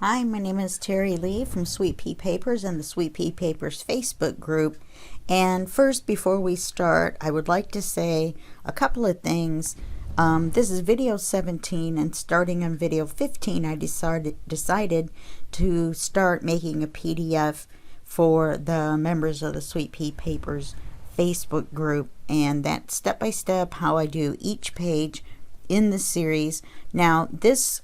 Hi, my name is Terry Lee from Sweet Pea Papers and the Sweet Pea Papers Facebook group. And first, before we start, I would like to say a couple of things. This is video 17, and starting on video 15, I decided to start making a PDF for the members of the Sweet Pea Papers Facebook group, and that's step by step how I do each page in the series. Now, this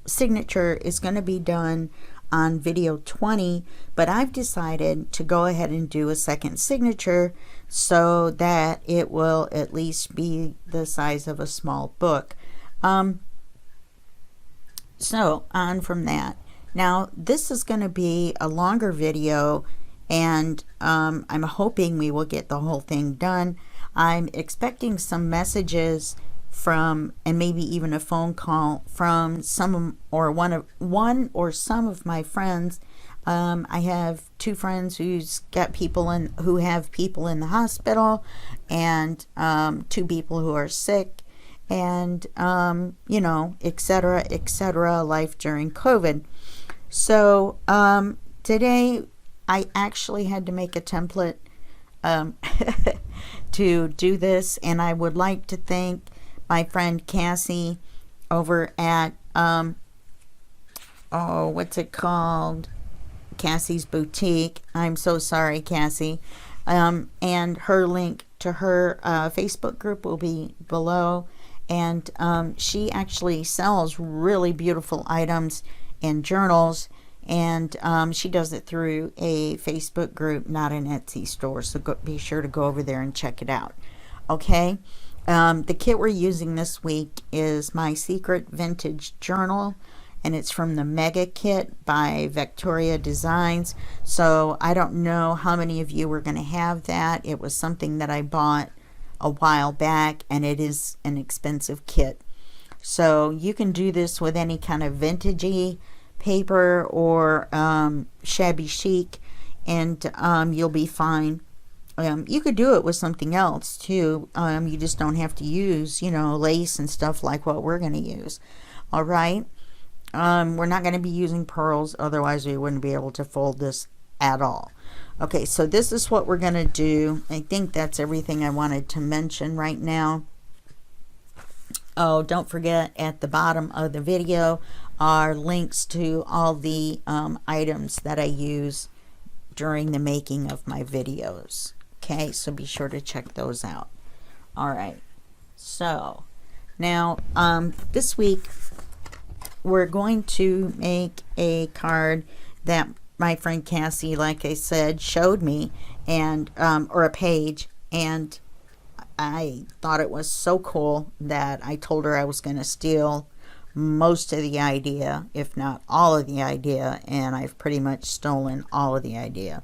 signature is going to be done on video 20, but I've decided to go ahead and do a second signature so that it will at least be the size of a small book. So on from that. Now this is going to be a longer video, and I'm hoping we will get the whole thing done. I'm expecting some messages from, and maybe even a phone call from some or one or some of my friends. I have two friends who have people in the hospital, and two people who are sick, and you know, etc., etc., life during COVID. So today I actually had to make a template to do this, and I would like to thank my friend Cassie over at what's it called? Cassies Boutique. I'm so sorry, Cassie. And her link to her Facebook group will be below. And she actually sells really beautiful items and journals, and she does it through a Facebook group, not an Etsy store. So be sure to go over there and check it out. Okay. The kit we're using this week is my Secret Vintage Journal, and it's from the Mega Kit by Victoria Designs. So I don't know how many of you are going to have that. It was something that I bought a while back, and it is an expensive kit. So you can do this with any kind of vintagey paper or shabby chic, and you'll be fine. You could do it with something else too. You just don't have to use, you know, lace and stuff like what we're going to use. All right. We're not going to be using pearls, otherwise we wouldn't be able to fold this at all. Okay, so this is what we're going to do. I think that's everything I wanted to mention right now. Oh, don't forget, at the bottom of the video are links to all the items that I use during the making of my videos. Okay, so be sure to check those out. All right, so now this week we're going to make a card that my friend Cassie, like I said, showed me, and or a page, and I thought it was so cool that I told her I was going to steal most of the idea, if not all of the idea, and I've pretty much stolen all of the idea.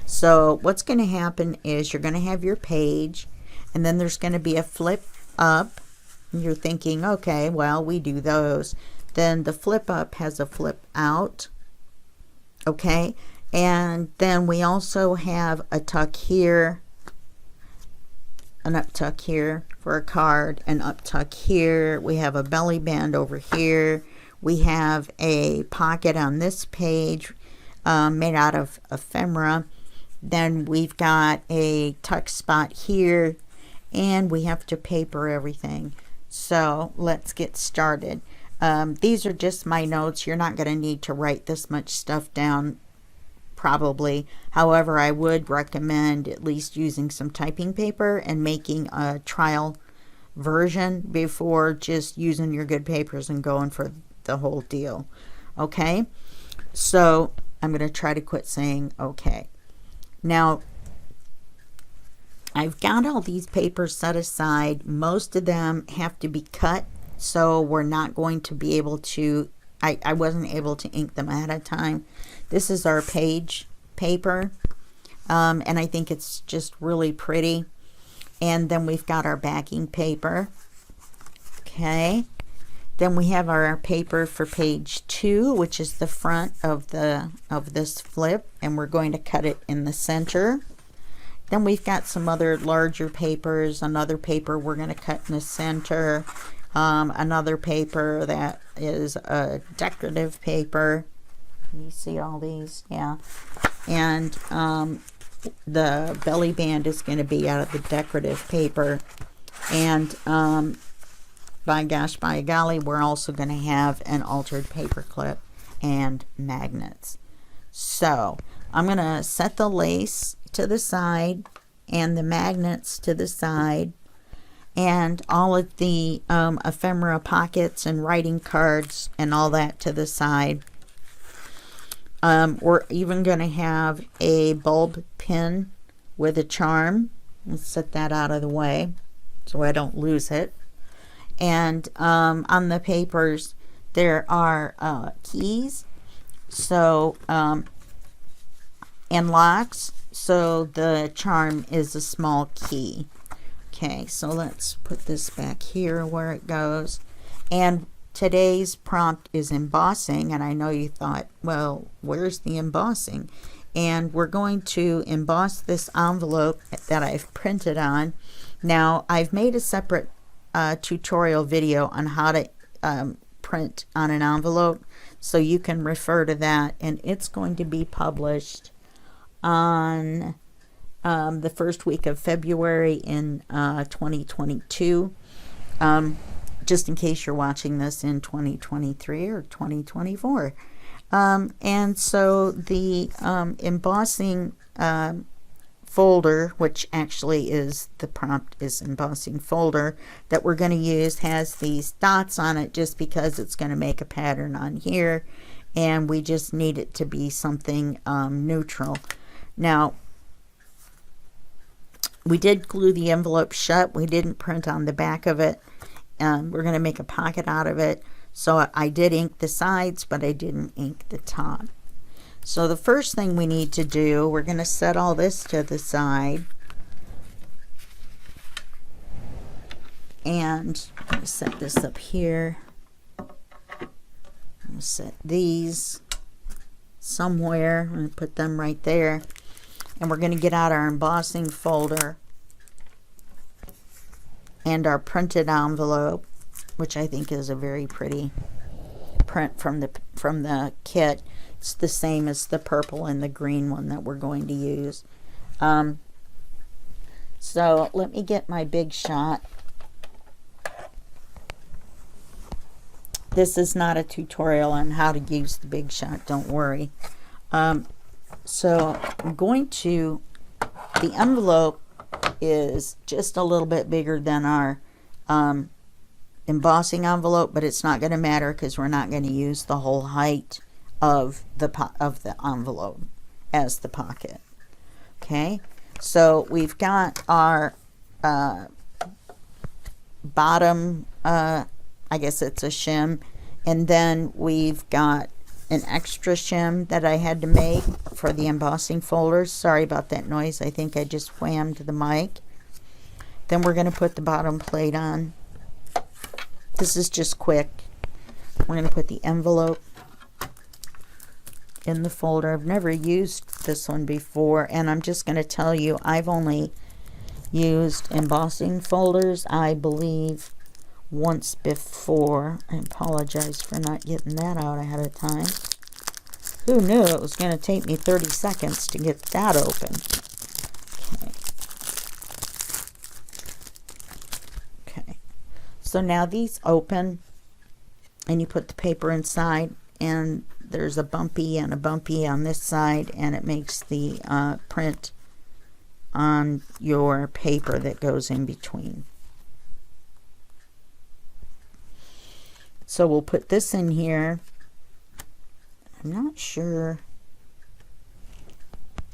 So what's going to happen is you're going to have your page, and then there's going to be a flip up. You're thinking, okay, well, we do those. Then the flip up has a flip out. Okay, and then we also have a tuck here, an up tuck here for a card, an up tuck here. We have a belly band over here. We have a pocket on this page made out of ephemera. Then we've got a tuck spot here, and we have to paper everything. So let's get started. These are just my notes. You're not going to need to write this much stuff down, probably. However, I would recommend at least using some typing paper and making a trial version before just using your good papers and going for the whole deal. Okay, so I'm going to try to quit saying okay. Now, I've got all these papers set aside. Most of them have to be cut, so we're not going to be able to, I wasn't able to ink them ahead of time. This is our page paper, and I think it's just really pretty. And then we've got our backing paper. Okay. Then we have our paper for page 2, which is the front of this flip, and we're going to cut it in the center. Then we've got some other larger papers, another paper we're going to cut in the center, another paper that is a decorative paper. You see all these? Yeah. And the belly band is going to be out of the decorative paper. And by gosh, by golly, we're also going to have an altered paper clip and magnets. So I'm going to set the lace to the side and the magnets to the side, and all of the ephemera pockets and writing cards and all that to the side. We're even going to have a bulb pin with a charm. Let's set that out of the way so I don't lose it. And on the papers there are keys, so and locks, so the charm is a small key. Okay, so let's put this back here where it goes. And today's prompt is embossing, and I know you thought, well, where's the embossing? And we're going to emboss this envelope that I've printed on. Now, I've made a separate tutorial video on how to print on an envelope, so you can refer to that, and it's going to be published on the first week of February in 2022. Just in case you're watching this in 2023 or 2024. And so the embossing folder, which actually is the prompt is embossing folder that we're going to use, has these dots on it just because it's going to make a pattern on here, and we just need it to be something neutral. Now, we did glue the envelope shut. We didn't print on the back of it. We're going to make a pocket out of it. So I did ink the sides, but I didn't ink the top. So the first thing we need to do, we're going to set all this to the side. And I'm going to set this up here. I'm going to set these somewhere. I'm going to put them right there. And we're going to get out our embossing folder and our printed envelope, which I think is a very pretty print from the kit. It's the same as the purple and the green one that we're going to use. So let me get my Big Shot. This is not a tutorial on how to use the Big Shot, don't worry. So I'm going to, the envelope is just a little bit bigger than our embossing envelope, but it's not going to matter because we're not going to use the whole height of the envelope as the pocket. Okay, so we've got our bottom, I guess it's a shim, and then we've got an extra shim that I had to make for the embossing folders. Sorry about that noise. I think I just whammed the mic. Then we're going to put the bottom plate on. This is just quick. We're going to put the envelope in the folder. I've never used this one before, and I'm just going to tell you, I've only used embossing folders, I believe, once before. I apologize for not getting that out ahead of time. Who knew it was going to take me 30 seconds to get that open? Okay. So now these open, and you put the paper inside, and there's a bumpy and a bumpy on this side, and it makes the print on your paper that goes in between. So we'll put this in here. I'm not sure.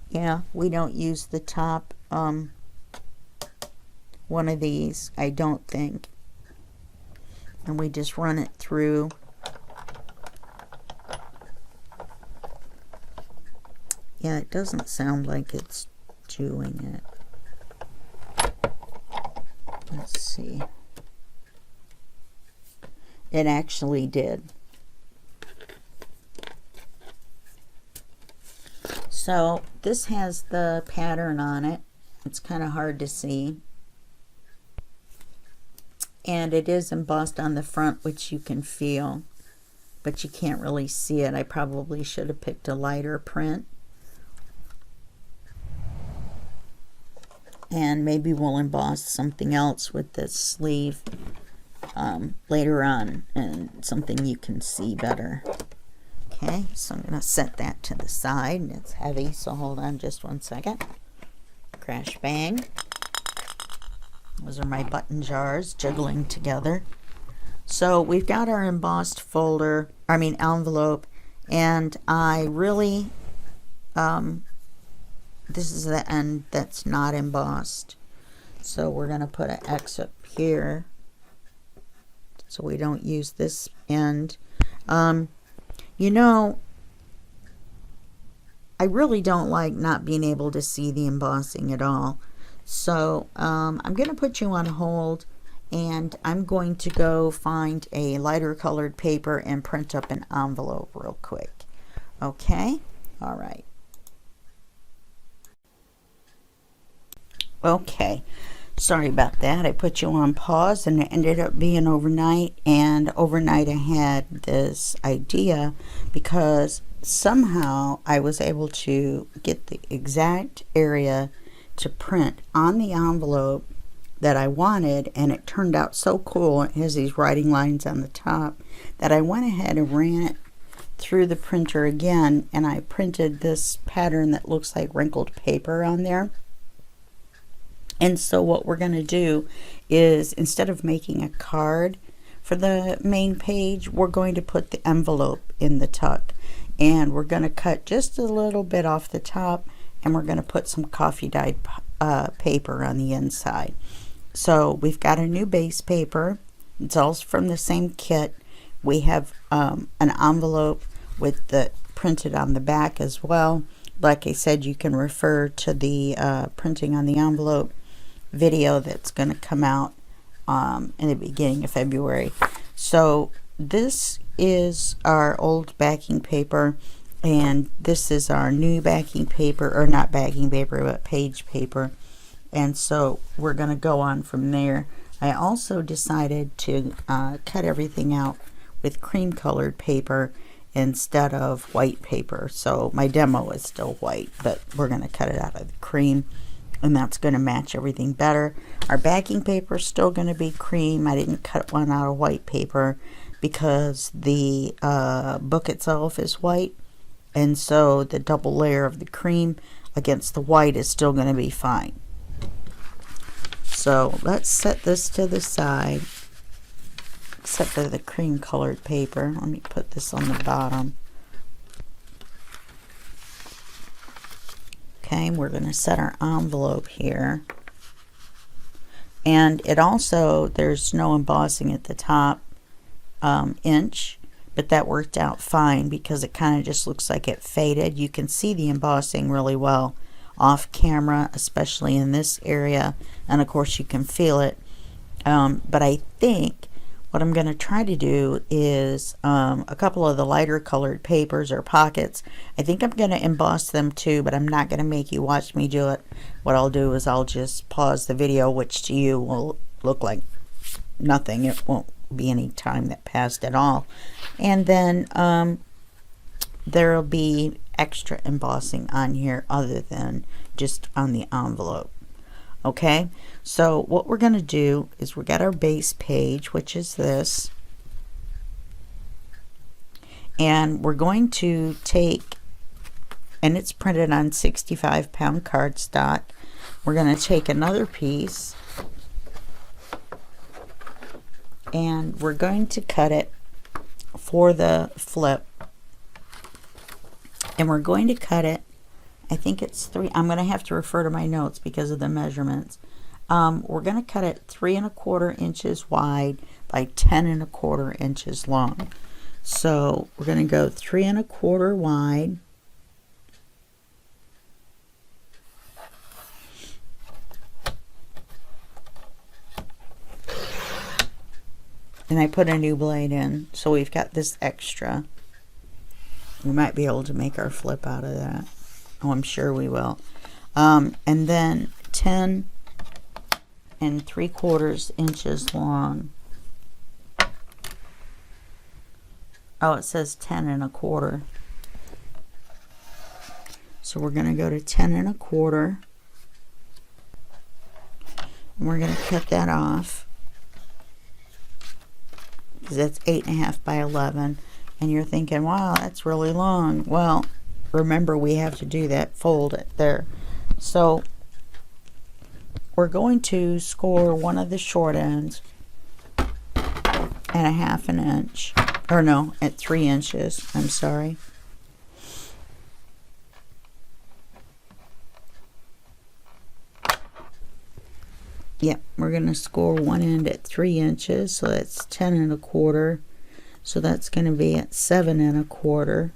Yeah, we don't use the top one of these, I don't think. And we just run it through. Yeah, it doesn't sound like it's doing it. Let's see. It actually did. So this has the pattern on it. It's kind of hard to see. And it is embossed on the front, which you can feel, but you can't really see it. I probably should have picked a lighter print. And maybe we'll emboss something else with this sleeve later on, and something you can see better. Okay, so I'm going to set that to the side. It's heavy, so hold on just one second. Crash bang. Those are my button jars jiggling together. So we've got our embossed folder, envelope, and I really, this is the end that's not embossed. So we're going to put an X up here so we don't use this end. You know, I really don't like not being able to see the embossing at all. So I'm going to put you on hold, and I'm going to go find a lighter colored paper and print up an envelope real quick. Okay? All right. Okay. Sorry about that. I put you on pause, and it ended up being overnight. And overnight I had this idea because somehow I was able to get the exact area to print on the envelope that I wanted, and it turned out so cool. It has these writing lines on the top that I went ahead and ran it through the printer again, and I printed this pattern that looks like wrinkled paper on there. And so what we're going to do is, instead of making a card for the main page, we're going to put the envelope in the tuck, and we're going to cut just a little bit off the top, and we're going to put some coffee dyed paper on the inside. So we've got a new base paper. It's all from the same kit. We have an envelope with the printed on the back as well. Like I said, you can refer to the printing on the envelope video that's going to come out in the beginning of February. So this is our old backing paper, and this is our new backing paper, or not backing paper, but page paper. And so we're going to go on from there. I also decided to cut everything out with cream colored paper instead of white paper. So my demo is still white, but we're going to cut it out of the cream, and that's going to match everything better. Our backing paper is still going to be cream. I didn't cut one out of white paper because the book itself is white, and so the double layer of the cream against the white is still going to be fine. So let's set this to the side, except for the cream colored paper. Let me put this on the bottom. Okay, we're going to set our envelope here. And it also, there's no embossing at the top inch, but that worked out fine because it kind of just looks like it faded. You can see the embossing really well off camera, especially in this area, and of course you can feel it. But I think what I'm going to try to do is a couple of the lighter colored papers or pockets. I think I'm going to emboss them too, but I'm not going to make you watch me do it. What I'll do is I'll just pause the video, which to you will look like nothing. It won't be any time that passed at all. And then there'll be extra embossing on here other than just on the envelope. Okay, so what we're going to do is we got our base page, which is this, and we're going to take, and it's printed on 65-pound cardstock. We're going to take another piece, and we're going to cut it for the flip, and we're going to cut it, I think it's 3. I'm going to have to refer to my notes because of the measurements. We're going to cut it 3 1/4 inches wide by 10 1/4 inches long. So we're going to go 3 1/4 wide. And I put a new blade in, so we've got this extra. We might be able to make our flip out of that. Oh, I'm sure we will. And then 10 3/4 inches long. Oh, it says 10 1/4. So we're going to go to 10 1/4. And we're going to cut that off, because that's 8.5 by 11. And you're thinking, wow, that's really long. Well, remember, we have to do that, fold it there. So we're going to score one of the short ends at 1/2 inch, or no, at 3 inches. I'm sorry. Yep, we're going to score one end at 3 inches, so that's 10 1/4. So that's going to be at 7 1/4.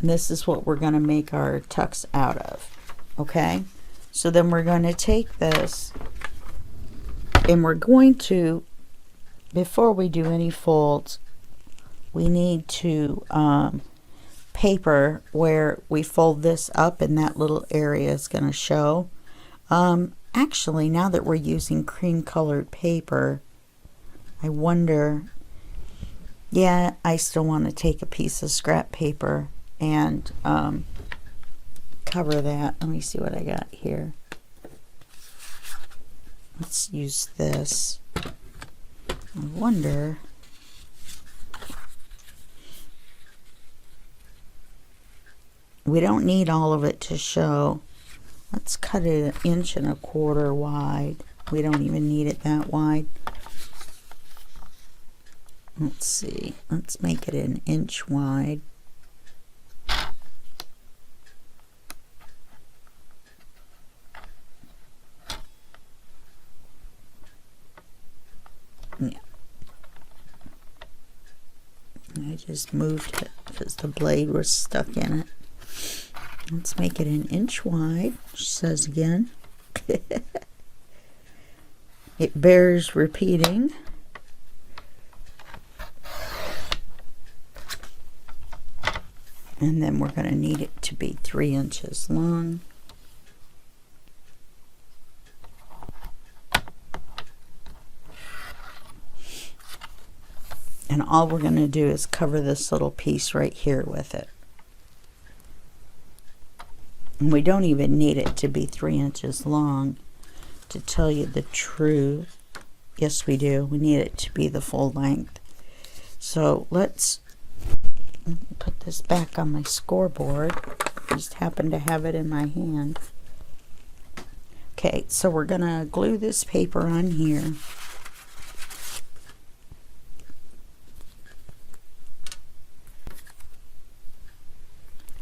And this is what we're going to make our tucks out of. Okay? So then we're going to take this, and we're going to, before we do any folds, we need to paper where we fold this up, and that little area is going to show. Actually, now that we're using cream colored paper, I wonder, yeah, I still want to take a piece of scrap paper and cover that. Let me see what I got here. Let's use this. I wonder, we don't need all of it to show. Let's cut it 1 1/4 wide. We don't even need it that wide. Let's see. Let's make it 1 inch wide. Yeah. I just moved it because the blade was stuck in it. Let's make it 1 inch wide, she says again. It bears repeating. And then we're going to need it to be 3 inches long. And all we're going to do is cover this little piece right here with it. And we don't even need it to be 3 inches long, to tell you the truth. Yes, we do. We need it to be the full length. So let's put this back on my scoreboard. I just happen to have it in my hand. Okay, so we're going to glue this paper on here.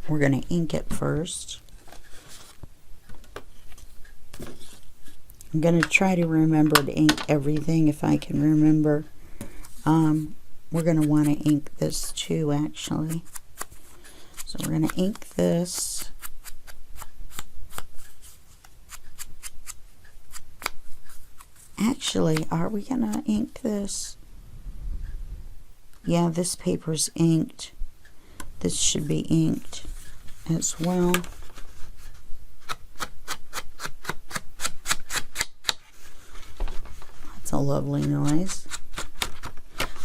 We're going to ink it first. I'm going to try to remember to ink everything if I can remember. We're going to want to ink this too, actually. So we're going to ink this. Actually, are we going to ink this? Yeah, this paper's inked. This should be inked as well. That's a lovely noise.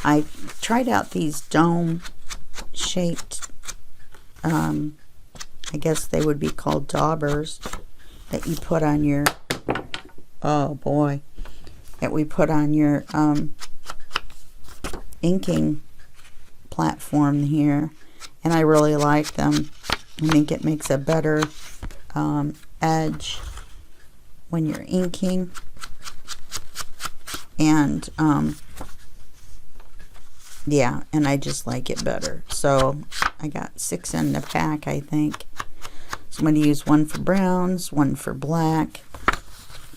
I tried out these dome shaped, I guess they would be called daubers, that you put on your, oh boy, that we put on your inking platform here, and I really like them. I think it makes a better edge when you're inking, and yeah, and I just like it better. So I got 6 in the pack, I think. So I'm going to use one for browns, one for black.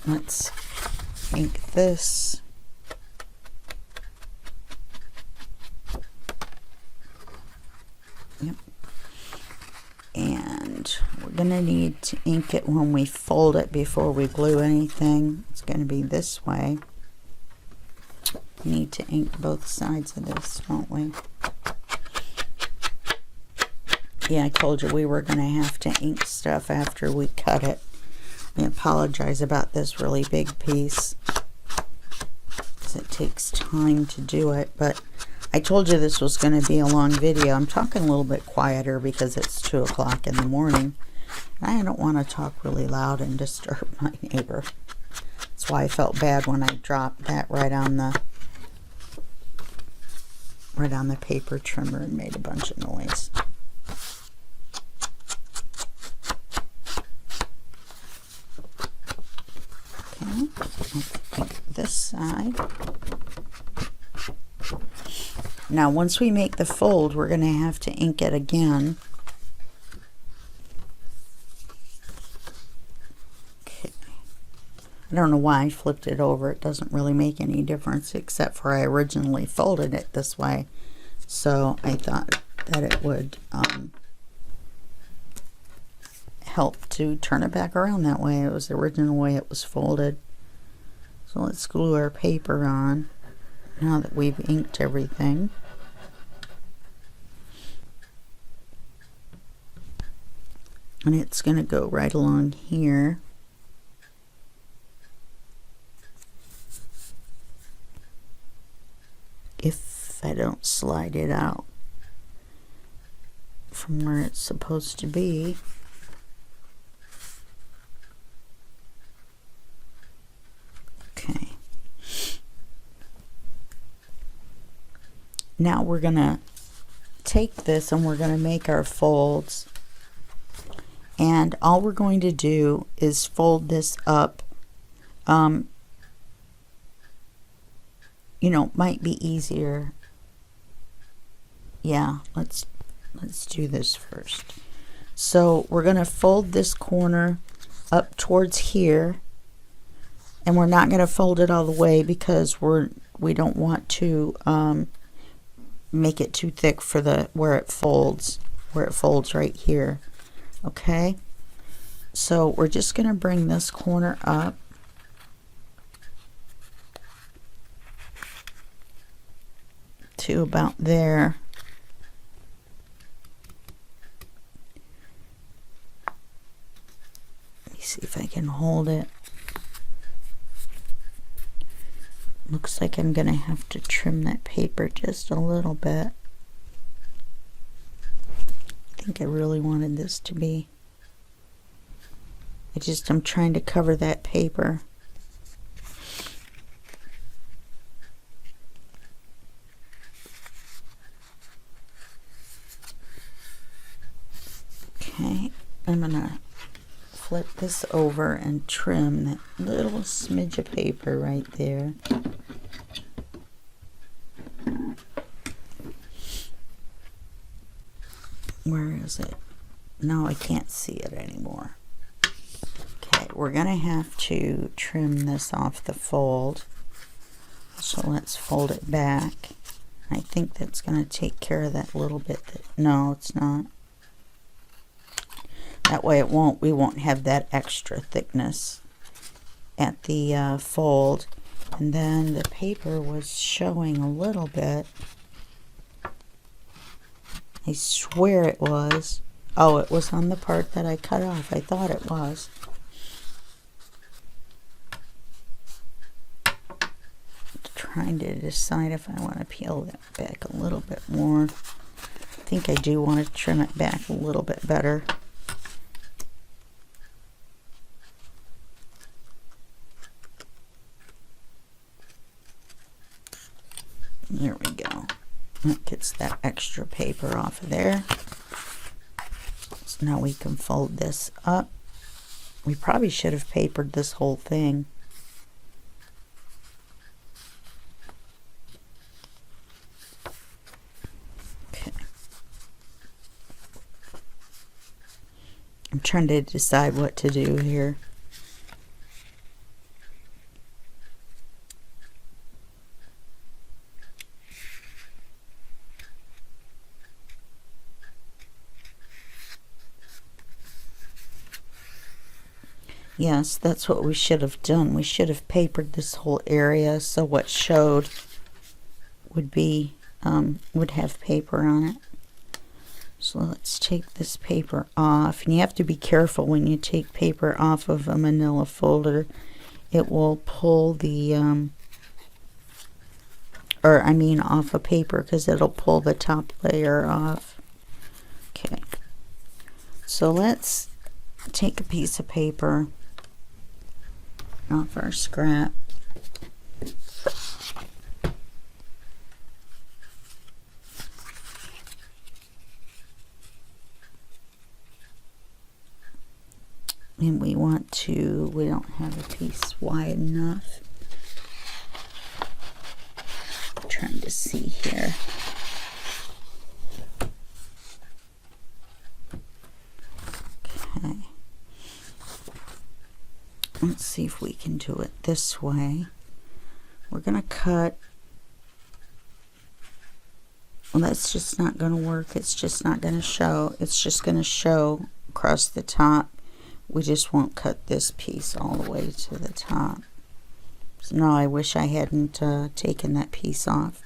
Let's ink this. Yep. And we're going to need to ink it when we fold it before we glue anything. It's going to be this way. We need to ink both sides of this, don't we? Yeah, I told you we were going to have to ink stuff after we cut it. I apologize about this really big piece, because it takes time to do it, but I told you this was going to be a long video. I'm talking a little bit quieter because it's 2 o'clock in the morning. I don't want to talk really loud and disturb my neighbor. That's why I felt bad when I dropped that right on the paper trimmer and made a bunch of noise. Okay, this side. Now once we make the fold, we're going to have to ink it again. Okay. I don't know why I flipped it over. It doesn't really make any difference, except for I originally folded it this way. So I thought that it would help to turn it back around that way. It was the original way it was folded. So let's glue our paper on now that we've inked everything. And it's going to go right along here. If I don't slide it out from where it's supposed to be. Okay. Now we're going to take this and we're going to make our folds. And all we're going to do is fold this up. You know, might be easier. Yeah, let's do this first. So we're going to fold this corner up towards here, and we're not going to fold it all the way because we don't want to make it too thick for the where it folds right here. Okay, so we're just going to bring this corner up. To about there. Let me see if I can hold it. Looks like I'm going to have to trim that paper just a little bit. I think I really wanted this to be. I'm trying to cover that paper. Okay, I'm gonna flip this over and trim that little smidge of paper right there. Where is it? No, I can't see it anymore. Okay, we're gonna have to trim this off the fold. So let's fold it back. I think that's gonna take care of that little bit. No, it's not. That way we won't have that extra thickness at the fold. And then the paper was showing a little bit. I swear it was. Oh, it was on the part that I cut off. I thought it was. Trying to decide if I want to peel that back a little bit more. I think I do want to trim it back a little bit better. There we go. That gets that extra paper off of there. So now we can fold this up. We probably should have papered this whole thing. Okay. I'm trying to decide what to do here. Yes, that's what we should have done. We should have papered this whole area so what showed would be would have paper on it. So let's take this paper off, and you have to be careful when you take paper off of a manila folder. It will pull the off a paper, because it'll pull the top layer off. Okay, so let's take a piece of paper off our scrap. And we don't have a piece wide enough. I'm trying to see here. Okay. Let's see if we can do it this way. We're going to cut. Well, that's just not going to work. It's just not going to show. It's just going to show across the top. We just won't cut this piece all the way to the top. So now I wish I hadn't taken that piece off.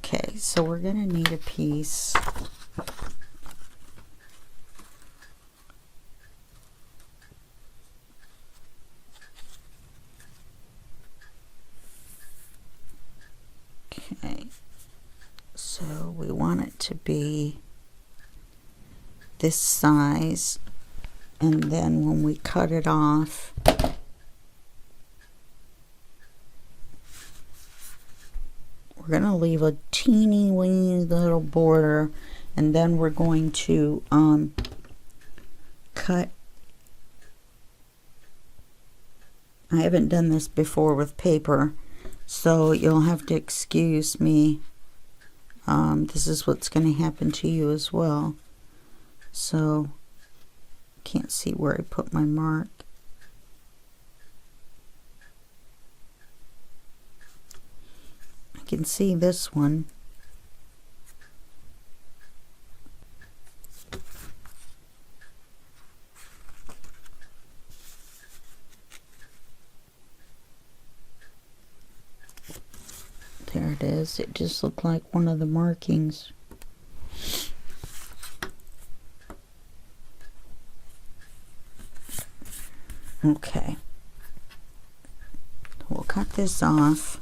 Okay, so we're going to need a piece. Okay, so we want it to be this size. And then when we cut it off, we're going to leave a teeny weeny little border, and then we're going to cut. I haven't done this before with paper, so you'll have to excuse me. This is what's going to happen to you as well. So can't see where I put my mark. I can see this one. There it is. It just looked like one of the markings. Okay, we'll cut this off.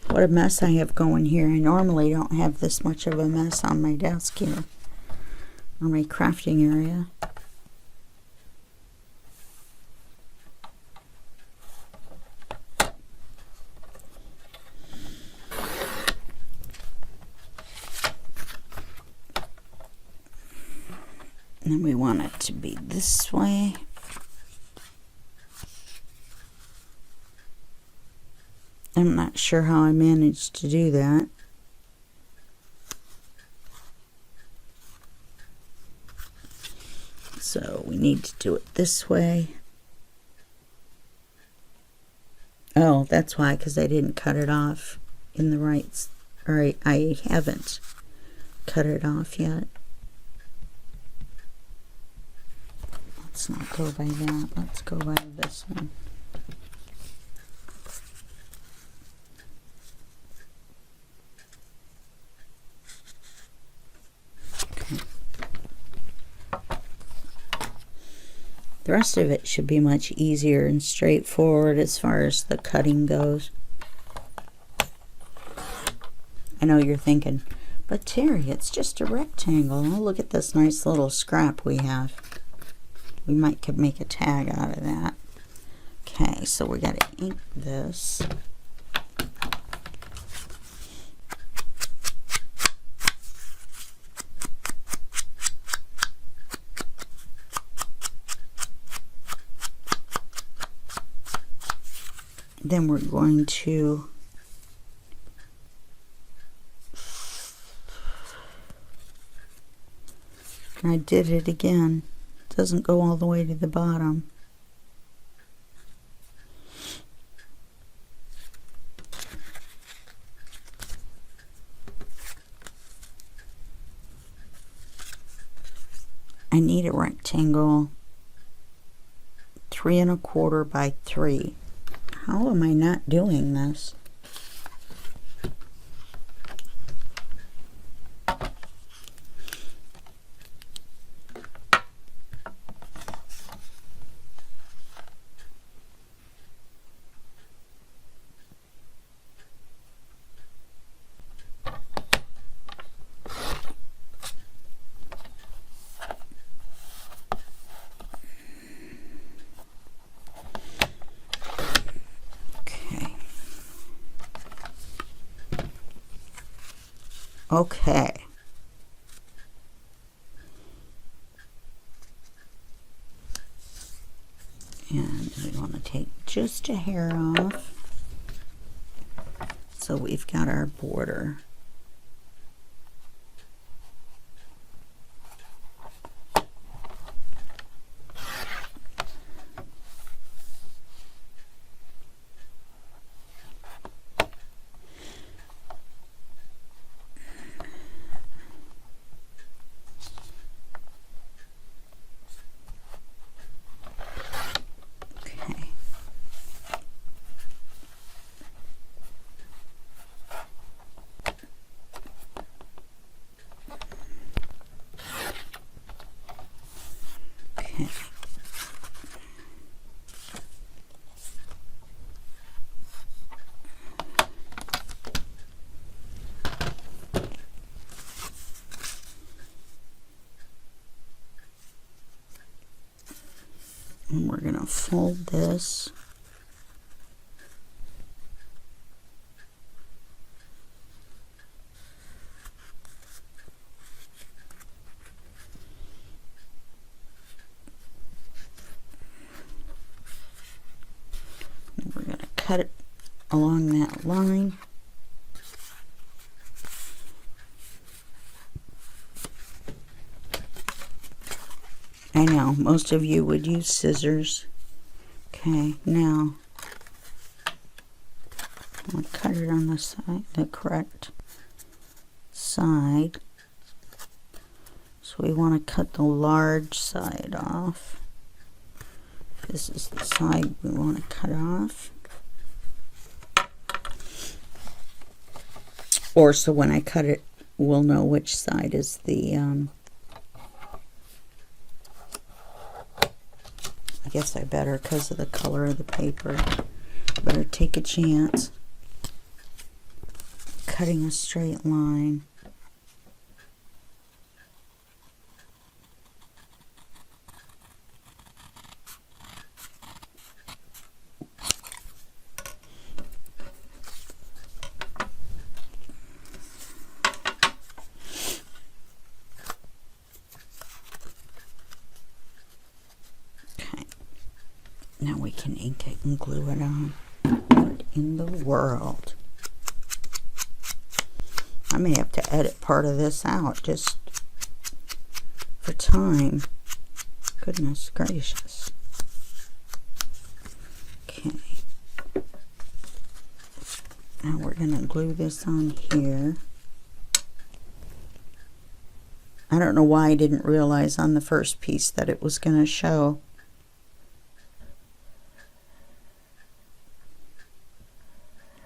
What a mess I have going here. I normally don't have this much of a mess on my desk here, or my crafting area. And then we want it to be this way. I'm not sure how I managed to do that. So we need to do it this way. Oh, that's why, because I didn't cut it off in the right, or I haven't cut it off yet. Let's not go by that. Let's go by this one. Okay. The rest of it should be much easier and straightforward as far as the cutting goes. I know you're thinking, but Terry, it's just a rectangle. Oh, look at this nice little scrap we have. We could make a tag out of that. Okay, so we got to ink this. Then we're going to I did it again. It doesn't go all the way to the bottom. I need a rectangle 3 1/4 by 3. How am I not doing this? Okay. And we want to take just a hair off. So we've got our border. And we're going to fold this. And we're going to cut it along that line. I know, most of you would use scissors. Okay, now I'll cut it on the side, the correct side. So we want to cut the large side off. This is the side we want to cut off. Or so when I cut it, we'll know which side is the I guess I better, because of the color of the paper, better take a chance cutting a straight line. Now we can ink it and glue it on. What in the world? I may have to edit part of this out just for time. Goodness gracious. Okay. Now we're going to glue this on here. I don't know why I didn't realize on the first piece that it was going to show.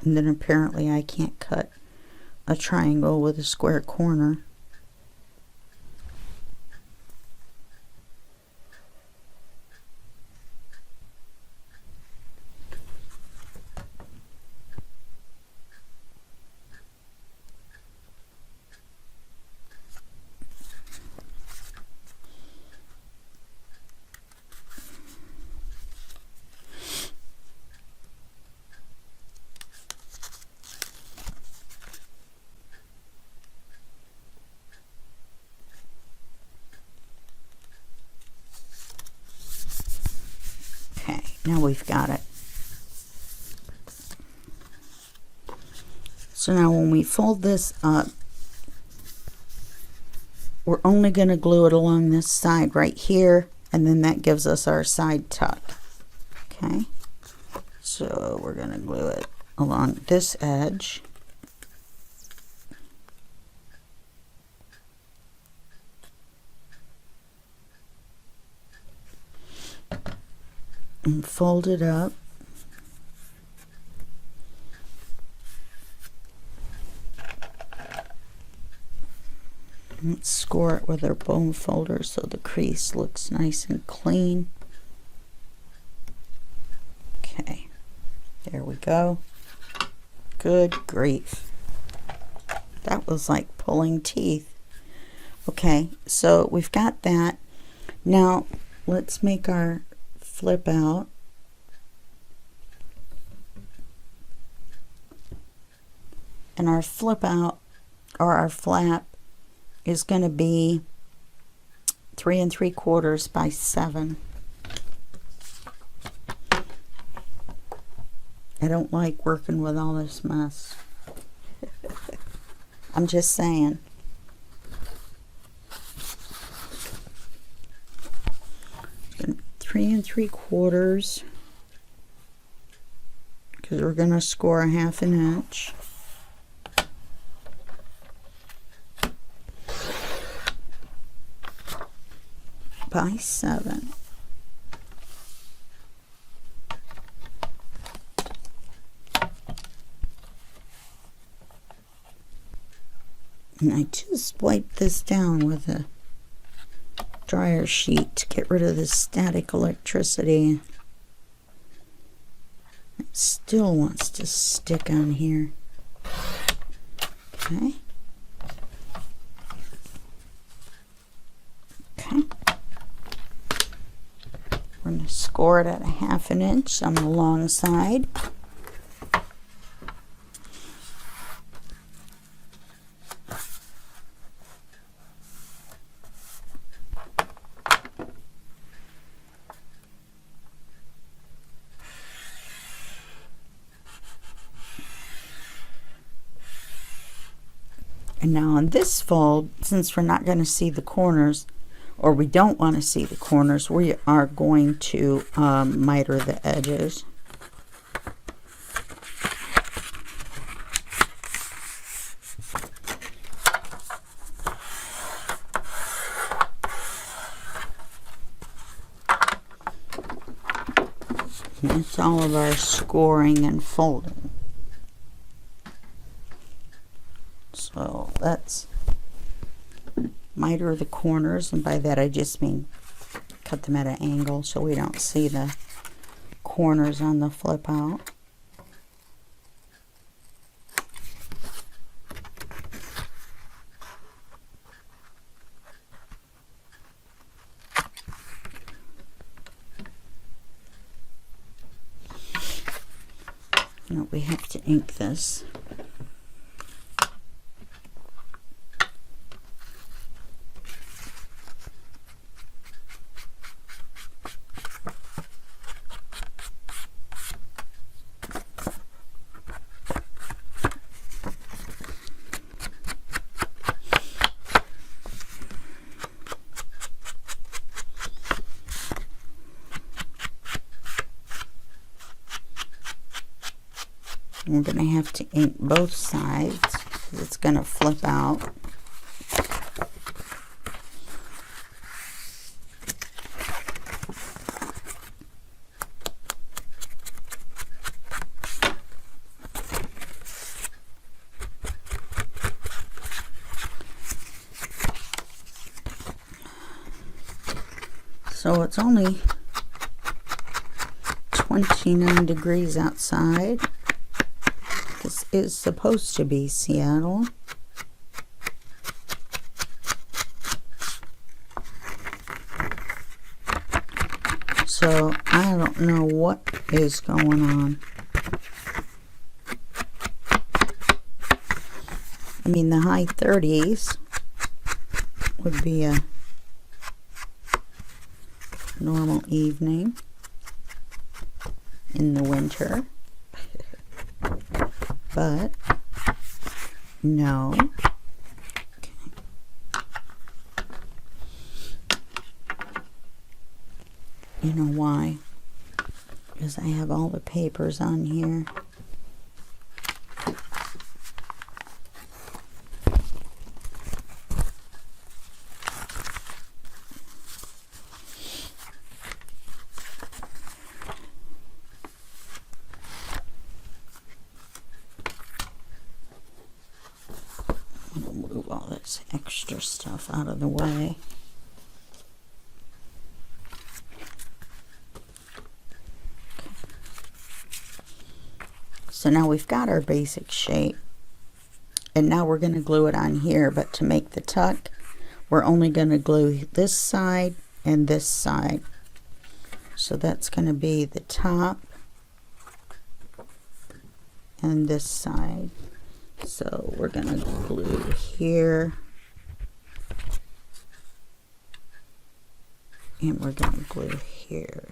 And then apparently I can't cut a triangle with a square corner. Now we've got it. So now when we fold this up, we're only going to glue it along this side right here, and then that gives us our side tuck. Okay, so we're going to glue it along this edge. And fold it up. Let's score it with our bone folder so the crease looks nice and clean. Okay, there we go. Good grief. That was like pulling teeth. Okay, so we've got that. Now let's make our flip out. And our flip out, or our flap, is going to be 3 3/4 by 7. I don't like working with all this mess. I'm just saying. It's going to be 3 3/4 because we're going to score a 1/2 inch. By 7. And I just wipe this down with a dryer sheet to get rid of the static electricity. It still wants to stick on here. Okay. Okay. We're going to score it at a 1/2 inch on the long side. And now on this fold, since we're not going to see the corners, or we don't want to see the corners, we are going to miter the edges. And that's all of our scoring and folding. So let's miter the corners, and by that I just mean cut them at an angle so we don't see the corners on the flip out. Now we have to ink this. We're going to have to ink both sides because it's going to flip out. So it's only 29 degrees outside. This is supposed to be Seattle. So I don't know what is going on. I mean, the high 30s would be a normal evening in the winter. But no. Okay. You know why? Because I have all the papers on here. Move all this extra stuff out of the way. So now we've got our basic shape, and now we're going to glue it on here, but to make the tuck we're only going to glue this side and this side. So that's going to be the top and this side. So we're going to glue here. And we're going to glue here.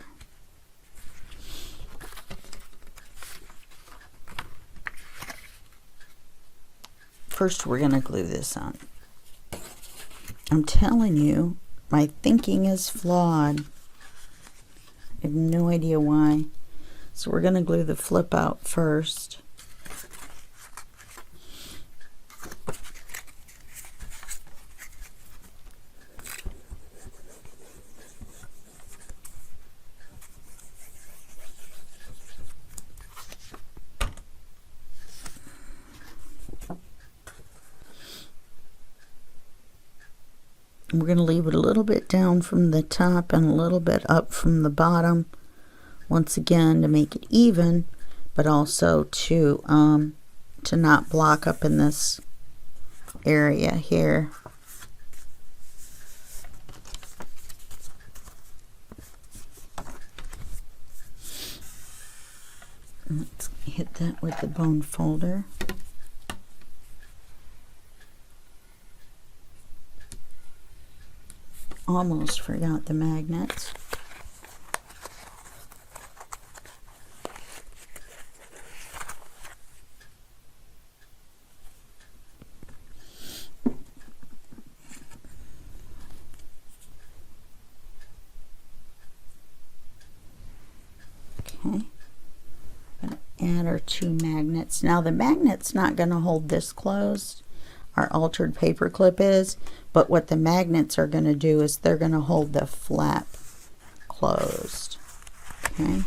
First, we're going to glue this on. I'm telling you, my thinking is flawed. I have no idea why. So we're going to glue the flip out first. We're going to leave it a little bit down from the top and a little bit up from the bottom, once again to make it even, but also to not block up in this area here. Let's hit that with the bone folder. Almost forgot the magnets. Okay. Add our 2 magnets. Now the magnet's not going to hold this closed. Our altered paper clip is, but what the magnets are going to do is they're going to hold the flap closed. Okay.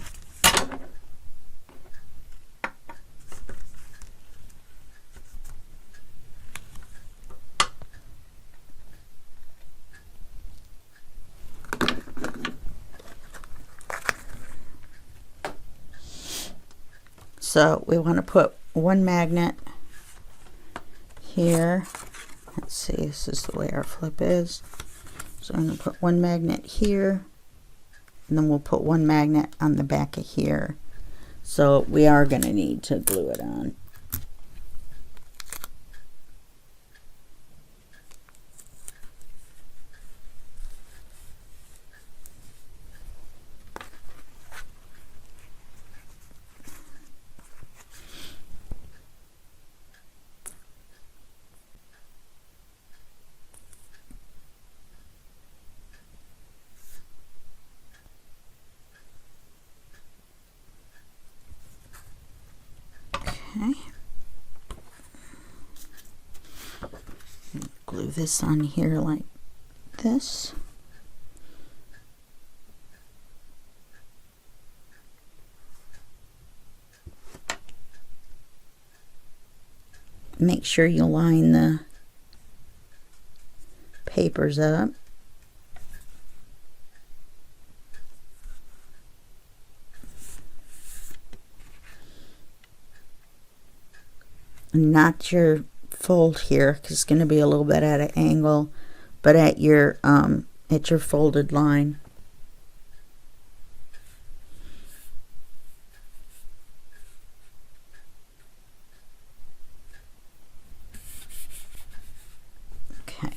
So we want to put 1 magnet here. Let's see, this is the way our flip is. So I'm going to put 1 magnet here, and then we'll put 1 magnet on the back of here. So we are going to need to glue it on. Okay. Glue this on here like this. Make sure you line the papers up. Not your fold here, because it's going to be a little bit at an angle, but at your folded line. Okay.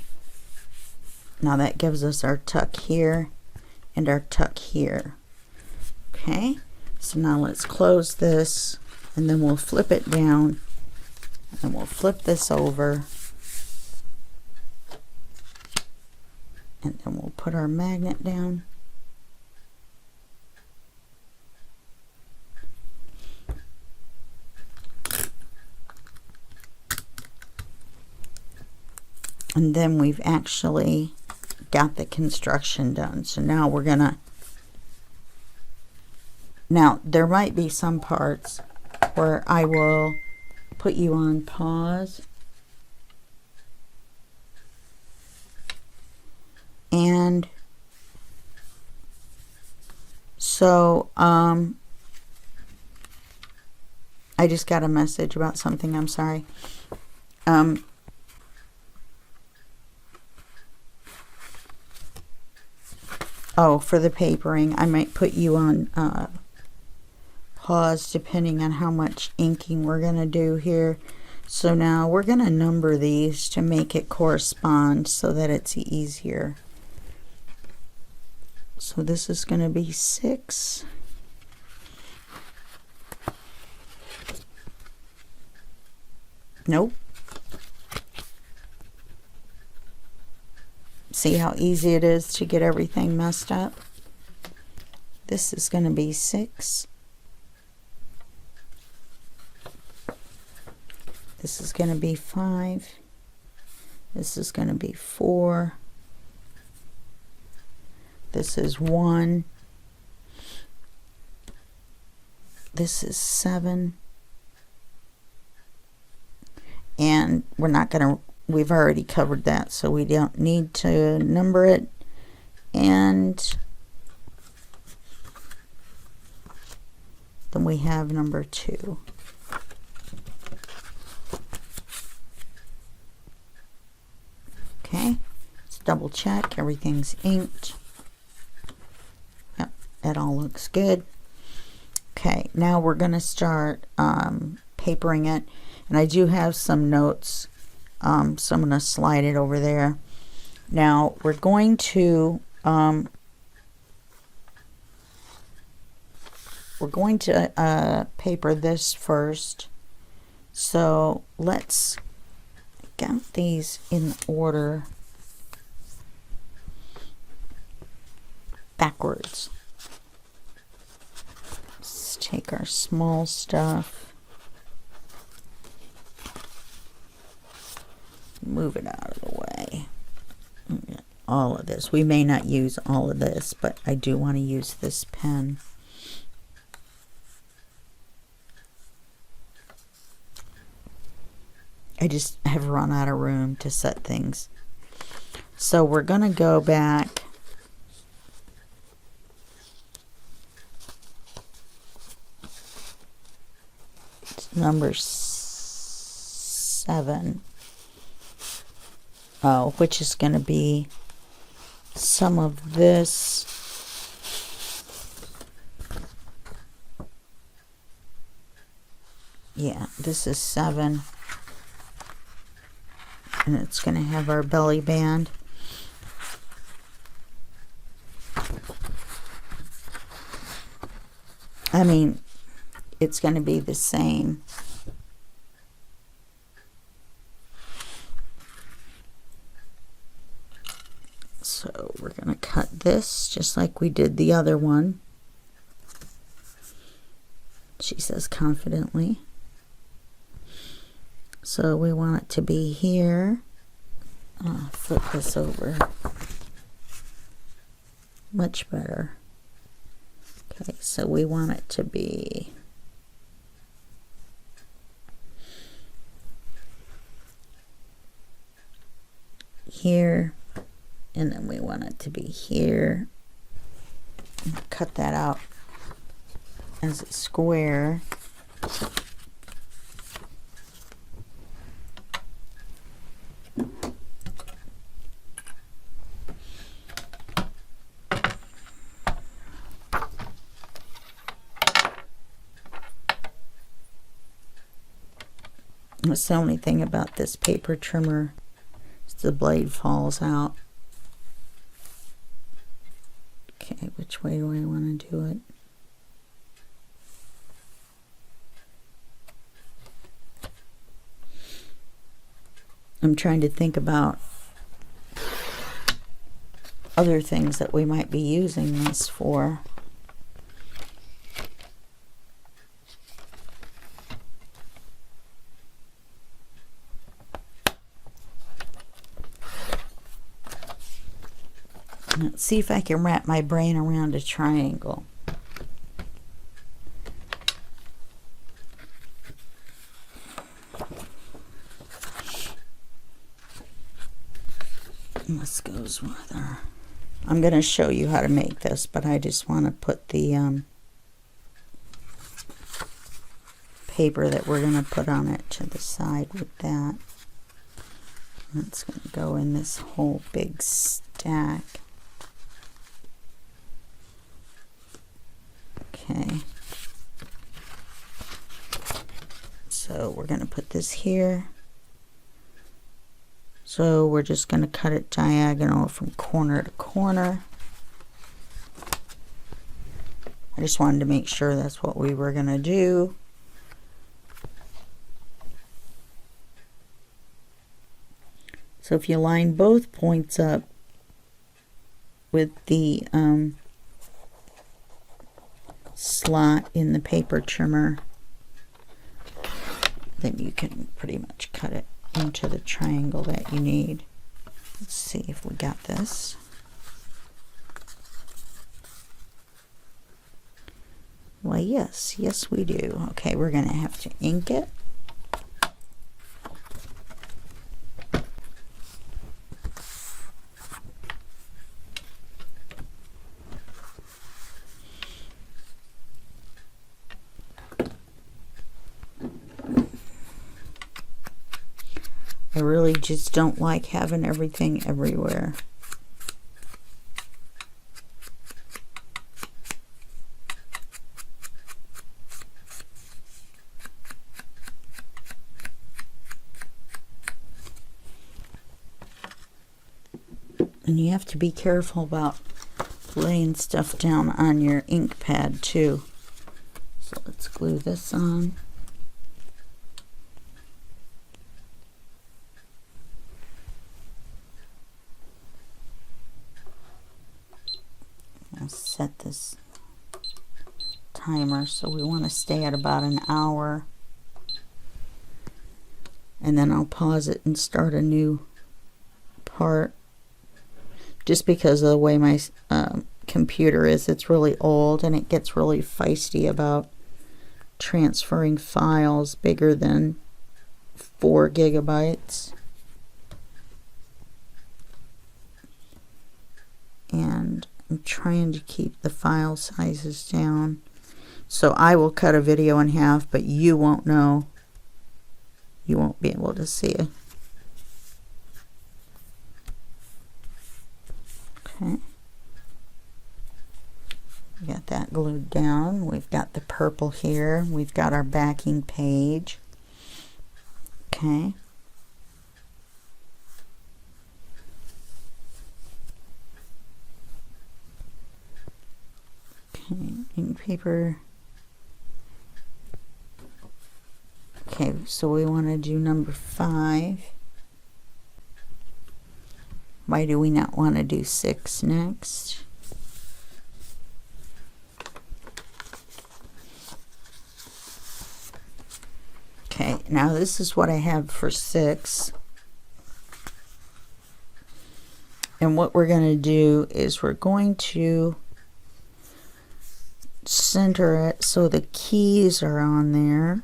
Now that gives us our tuck here and our tuck here. Okay. So now let's close this, and then we'll flip it down. And we'll flip this over, and then we'll put our magnet down. And then we've actually got the construction done. So now we're gonna, now there might be some parts where I will put you on pause, and so I just got a message about something. I'm sorry. Oh, for the papering, I might put you on pause depending on how much inking we're going to do here. So now we're going to number these to make it correspond so that it's easier. So this is going to be 6. Nope. See how easy it is to get everything messed up? This is going to be 6. This is going to be 5. This is going to be 4. This is 1. This is 7. And we're not going to, we've already covered that, so we don't need to number it. And then we have number 2. Okay, let's double check everything's inked. Yep, it all looks good. Okay, now we're going to start papering it, and I do have some notes, so I'm going to slide it over there. Now we're going to paper this first, so let's get these in order backwards. Let's take our small stuff, move it out of the way. All of this, we may not use all of this, but I do want to use this pen. I just have run out of room to set things. So we're going to go back to number 7. Oh, which is going to be some of this. Yeah, this is 7. And it's going to have our belly band. I mean, it's going to be the same. So we're going to cut this just like we did the other one. She says confidently. So we want it to be here. Flip this over. Much better. Okay, so we want it to be here, and then we want it to be here. Cut that out as a square. That's the only thing about this paper trimmer, is the blade falls out. Okay, which way do I want to do it? I'm trying to think about other things that we might be using this for. Let's see if I can wrap my brain around a triangle. And this goes with our... I'm going to show you how to make this, but I just want to put the paper that we're going to put on it to the side with that. And it's going to go in this whole big stack. Okay, so So we're going to put this here. So we're just going to cut it diagonal from corner to corner. I just wanted to make sure that's what we were going to do. So if you line both points up with the slot in the paper trimmer, then you can pretty much cut it into the triangle that you need. Let's see if we got this. Why, yes, yes we do. Okay, we're going to have to ink it. I really just don't like having everything everywhere. And you have to be careful about laying stuff down on your ink pad too. So let's glue this on. I'll set this timer, so we want to stay at about an hour. And then I'll pause it and start a new part. Just because of the way my computer is, it's really old and it gets really feisty about transferring files bigger than 4 gigabytes. And I'm trying to keep the file sizes down. So I will cut a video in half, but you won't know. You won't be able to see it. Okay. We got that glued down. We've got the purple here. We've got our backing page. Okay. Okay, ink paper. Okay, so we want to do number 5. Why do we not want to do 6 next? Okay, now this is what I have for 6. And what we're going to do is we're going to center it so the keys are on there.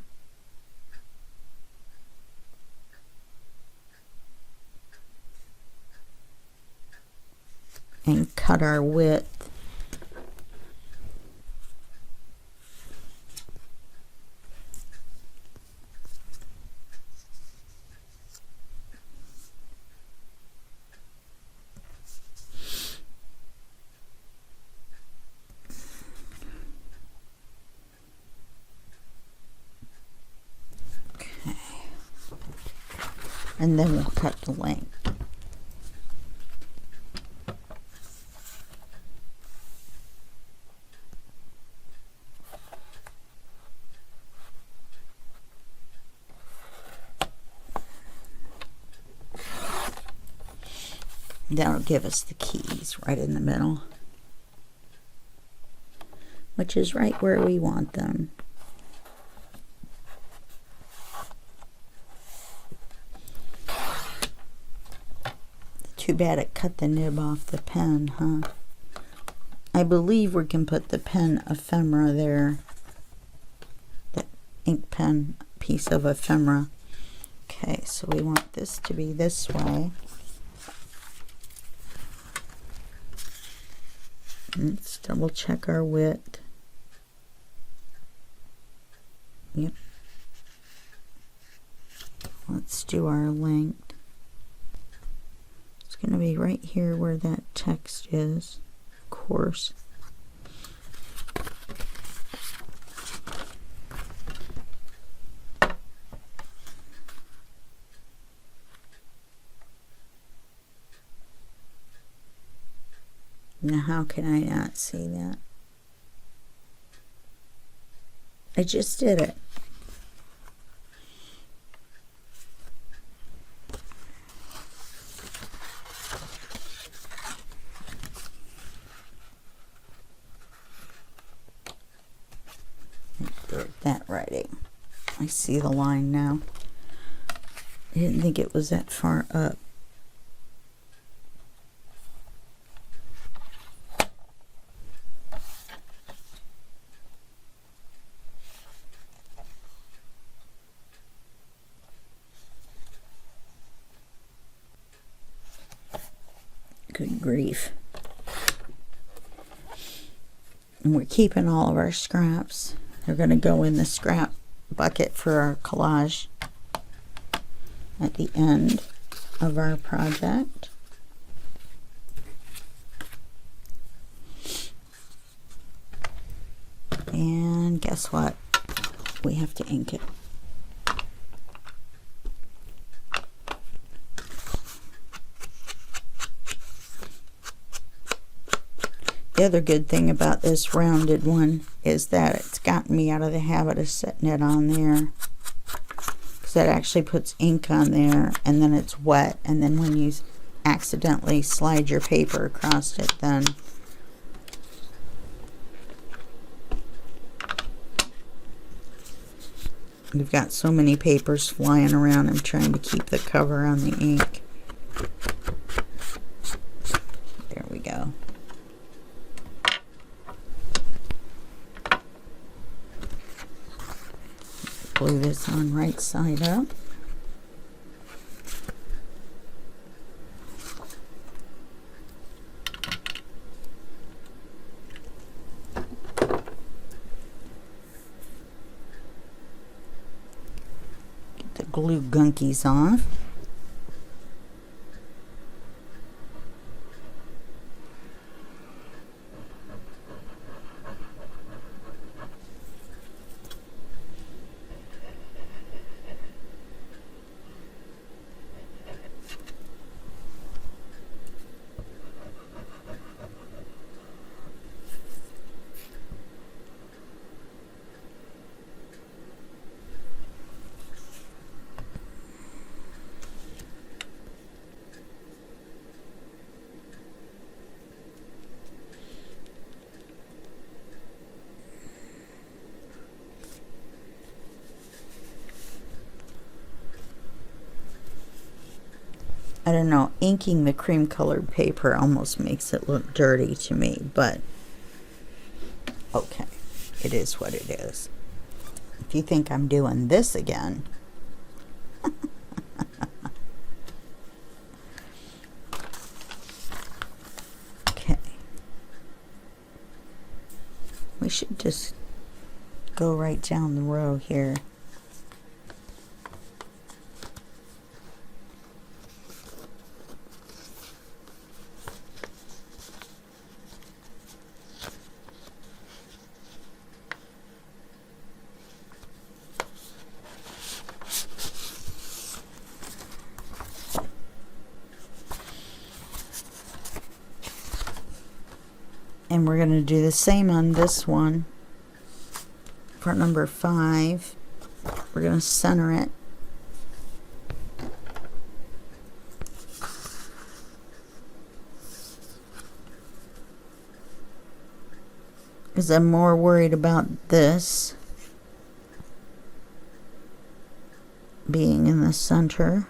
And cut our width. Okay. And then we'll cut the length. That'll give us the keys right in the middle, which is right where we want them. Too bad it cut the nib off the pen, huh? I believe we can put the pen ephemera there. The ink pen piece of ephemera. Okay, so we want this to be this way. Let's double check our width. Yep. Let's do our length. It's going to be right here where that text is, of course. Now how can I not see that? I just did it. That writing. I see the line now. I didn't think it was that far up. Good grief. And we're keeping all of our scraps. They're going to go in the scrap bucket for our collage at the end of our project. And guess what? We have to ink it. The other good thing about this rounded one is that it's gotten me out of the habit of setting it on there, because that actually puts ink on there and then it's wet, and then when you accidentally slide your paper across it, then you've got so many papers flying around. I'm trying to keep the cover on the ink. There we go. Glue this on right side up. Get the glue gunkies off. I don't know, inking the cream colored paper almost makes it look dirty to me, but okay, it is what it is. If you think I'm doing this again, okay, we should just go right down the row here. And we're going to do the same on this one for number 5. We're going to center it. Because I'm more worried about this being in the center.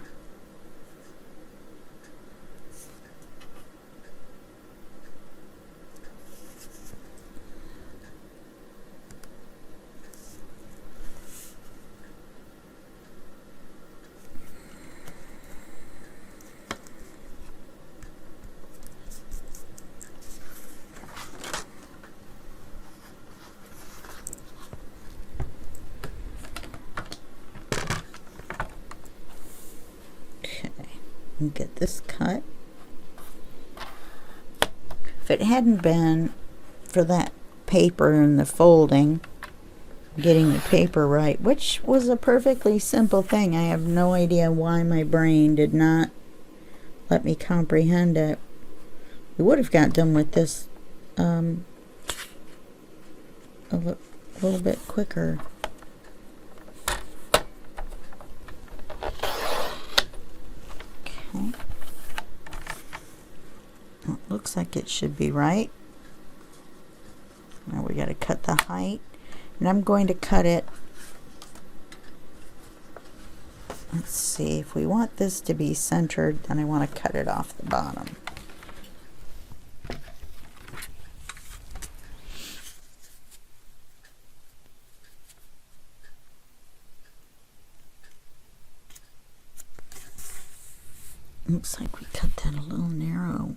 And get this cut. If it hadn't been for that paper and the folding, getting the paper right, which was a perfectly simple thing, I have no idea why my brain did not let me comprehend it, We would have got done with this a little bit quicker. Okay. Well, it looks like it should be right. Now we got to cut the height, and I'm going to cut it. Let's see, if we want this to be centered, then I want to cut it off the bottom. Looks like we cut that a little narrow.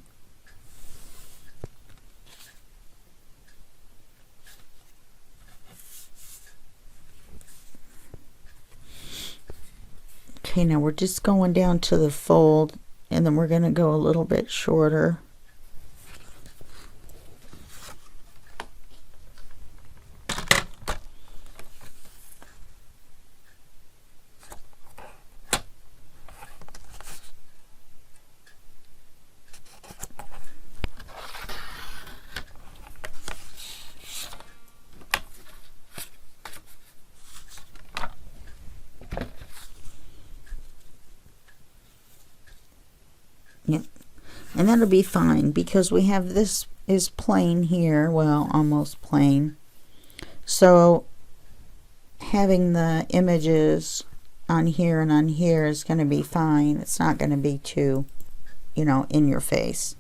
Okay, now we're just going down to the fold, and then we're going to go a little bit shorter. Yep. And that'll be fine because we have this is plain here, well, almost plain. So having the images on here and on here is going to be fine. It's not going to be too, you know, in your face.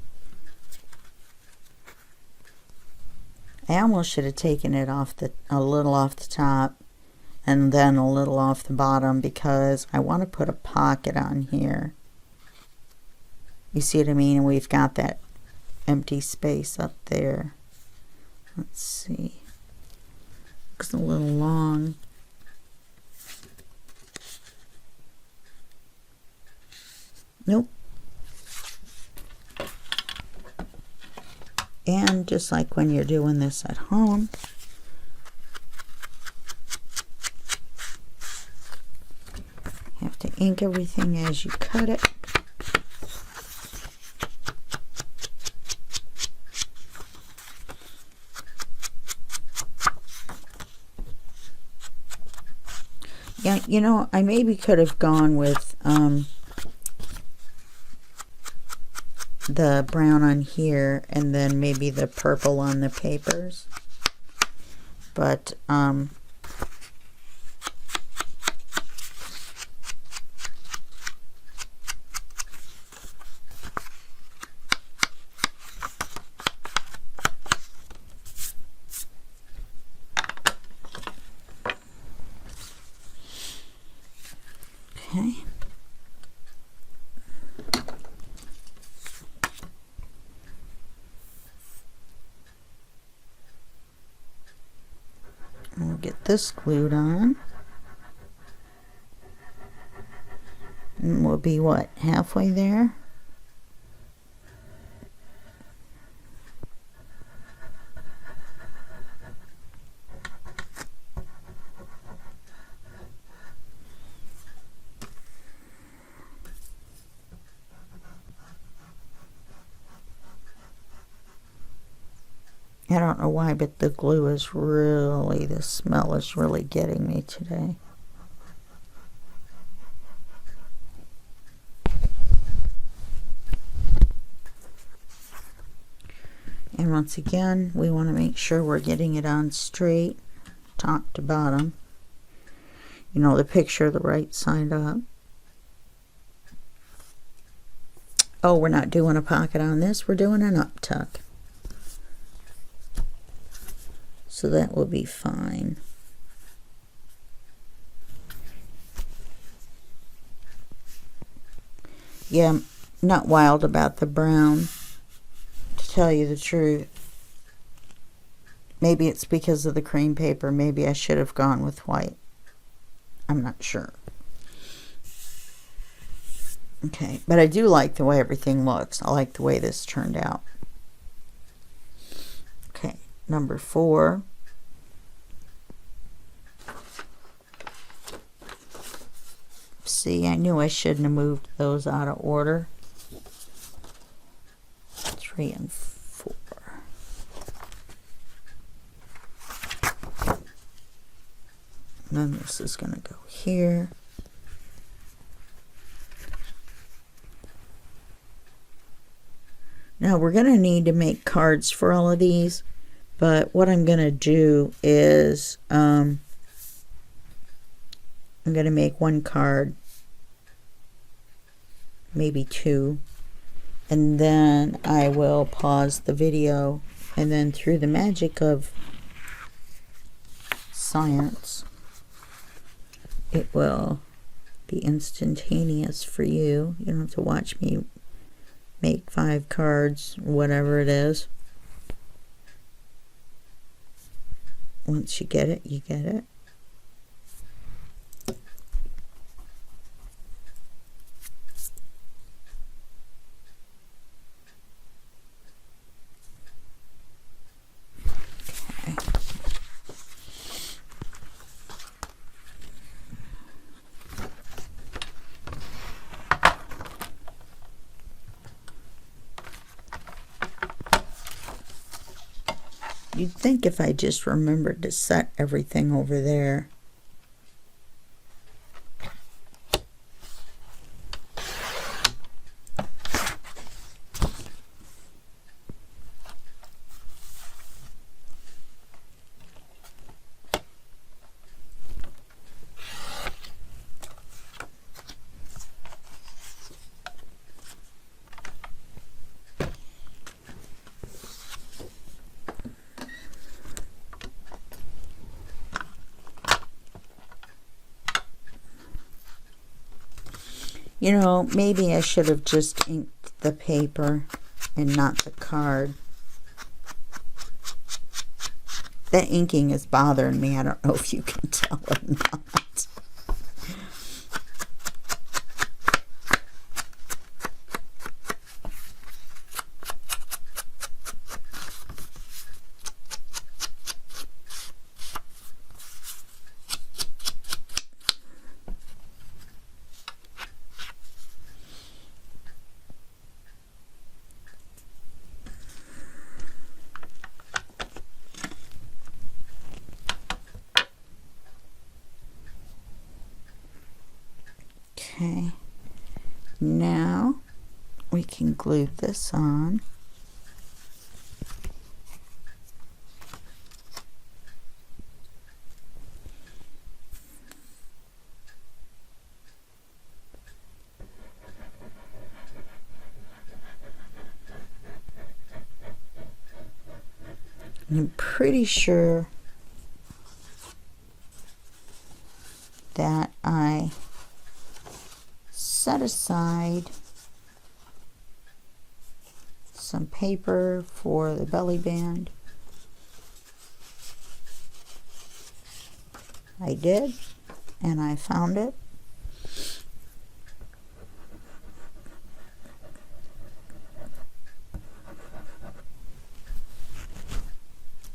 I almost should have taken it off a little off the top and then a little off the bottom because I want to put a pocket on here. You see what I mean? And we've got that empty space up there. Let's see. Looks a little long. Nope. And just like when you're doing this at home, you have to ink everything as you cut it. Yeah, you know, I maybe could have gone with the brown on here and then maybe the purple on the papers. But okay. We'll get this glued on. And we'll be what, halfway there? I don't know why, but the glue is really, the smell is really getting me today. And once again, we want to make sure we're getting it on straight, top to bottom. You know, the picture, the right side up. Oh, we're not doing a pocket on this, we're doing an up tuck. So that will be fine. Yeah, I'm not wild about the brown, to tell you the truth. Maybe it's because of the cream paper. Maybe I should have gone with white. I'm not sure. Okay, but I do like the way everything looks. I like the way this turned out. Okay, number 4. See, I knew I shouldn't have moved those out of order. It's 3 and 4. And then this is going to go here. Now we're going to need to make cards for all of these, but what I'm going to do is I'm going to make one card, maybe 2, and then I will pause the video, and then through the magic of science, it will be instantaneous for you. You don't have to watch me make 5 cards, whatever it is. Once you get it, you get it. You'd think if I just remembered to set everything over there. You know, maybe I should have just inked the paper and not the card. That inking is bothering me. I don't know if you can tell or not. Okay, now we can glue this on. And I'm pretty sure that I set aside some paper for the belly band. I did, and I found it.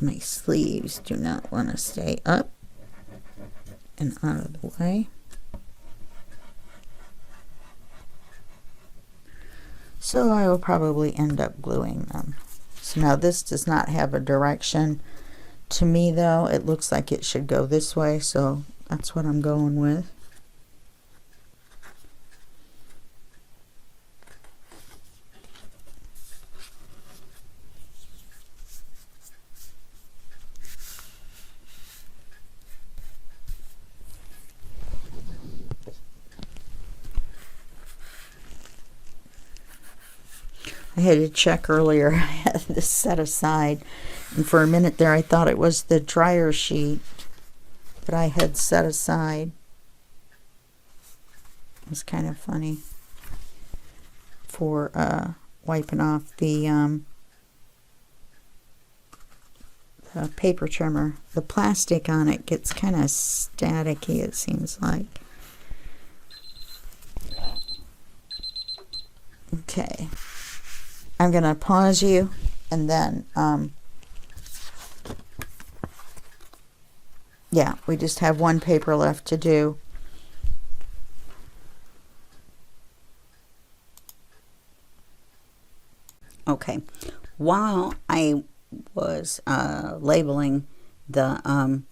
My sleeves do not want to stay up and out of the way. So I will probably end up gluing them. So now this does not have a direction. To me though, it looks like it should go this way, so that's what I'm going with. I had to check earlier. I had this set aside, and for a minute there I thought it was the dryer sheet that I had set aside. It was kind of funny for wiping off the paper trimmer. The plastic on it gets kind of staticky, it seems like. Okay. I'm going to pause you, and then, yeah, we just have one paper left to do. Okay, while I was labeling the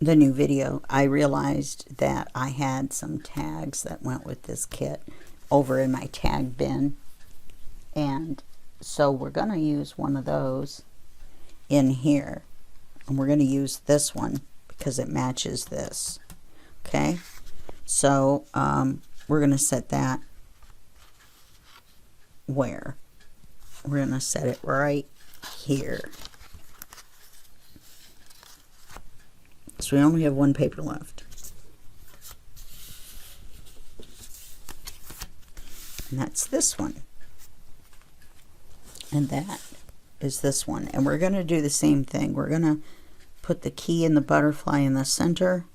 new video, I realized that I had some tags that went with this kit over in my tag bin, and so we're going to use one of those in here, and we're going to use this one because it matches this. Okay, so we're going to set that where? We're going to set it right here. So we only have one paper left. And that's this one. And that is this one. And we're going to do the same thing. We're going to put the key and the butterfly in the center,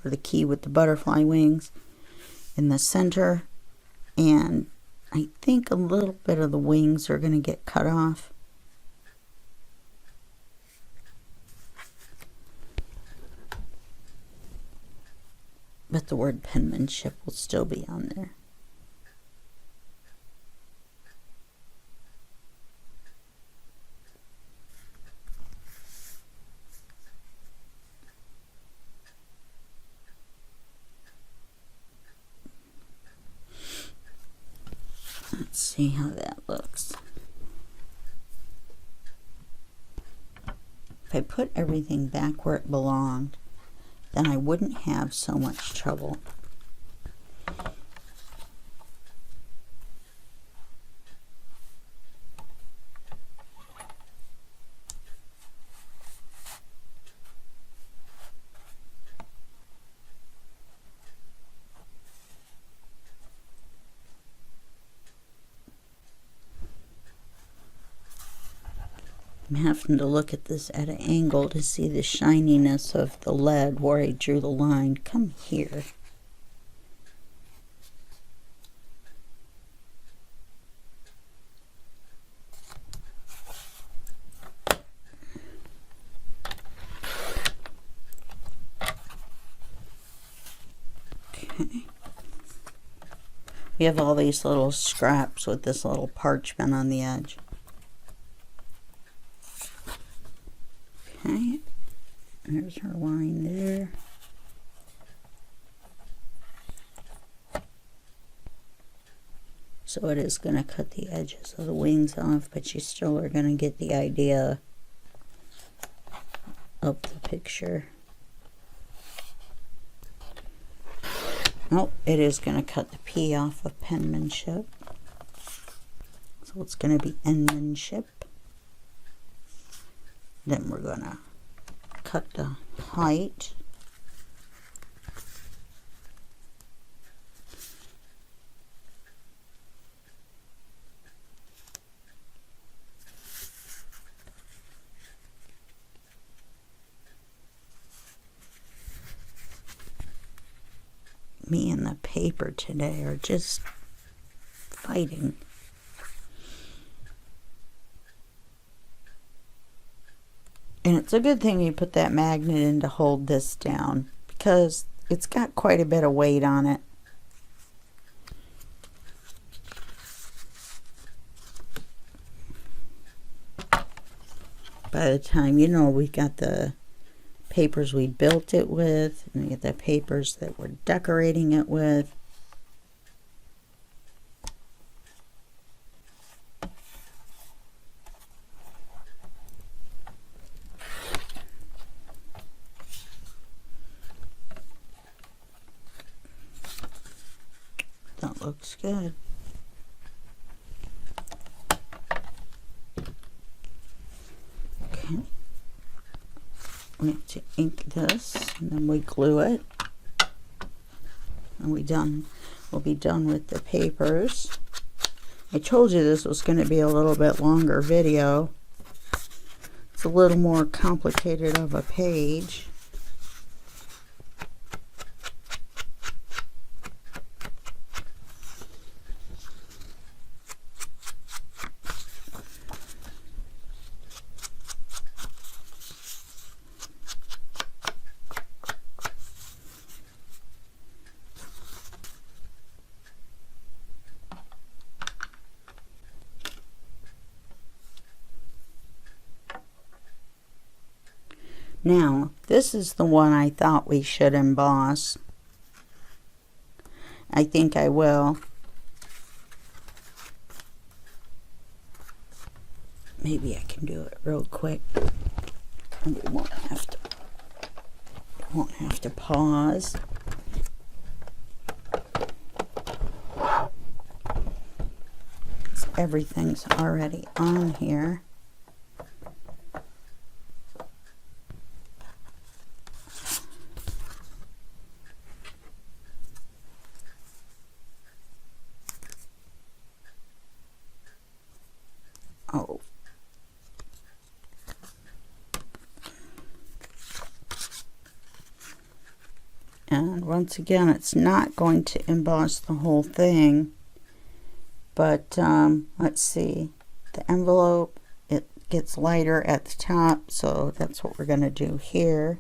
or the key with the butterfly wings in the center. And I think a little bit of the wings are going to get cut off. But the word penmanship will still be on there. Let's see how that looks. If I put everything back where it belonged, then I wouldn't have so much trouble. I'm having to look at this at an angle to see the shininess of the lead where I drew the line. Come here. Okay. We have all these little scraps with this little parchment on the edge. Okay, there's her line there. So it is going to cut the edges of the wings off, but you still are going to get the idea of the picture. Oh, it is going to cut the P off of penmanship. So it's going to be endmanship. Then we're going to cut the height. Me and the paper today are just fighting. And it's a good thing you put that magnet in to hold this down, because it's got quite a bit of weight on it. By the time, you know, we got the papers we built it with, and we get the papers that we're decorating it with. That looks good. Okay. We have to ink this, and then we glue it. And we'll be done with the papers. I told you this was going to be a little bit longer video. It's a little more complicated of a page. Now, this is the one I thought we should emboss. I think I will. Maybe I can do it real quick. And we won't have to pause. So everything's already on here. Oh. And once again, it's not going to emboss the whole thing, but let's see, the envelope, it gets lighter at the top, so that's what we're going to do here.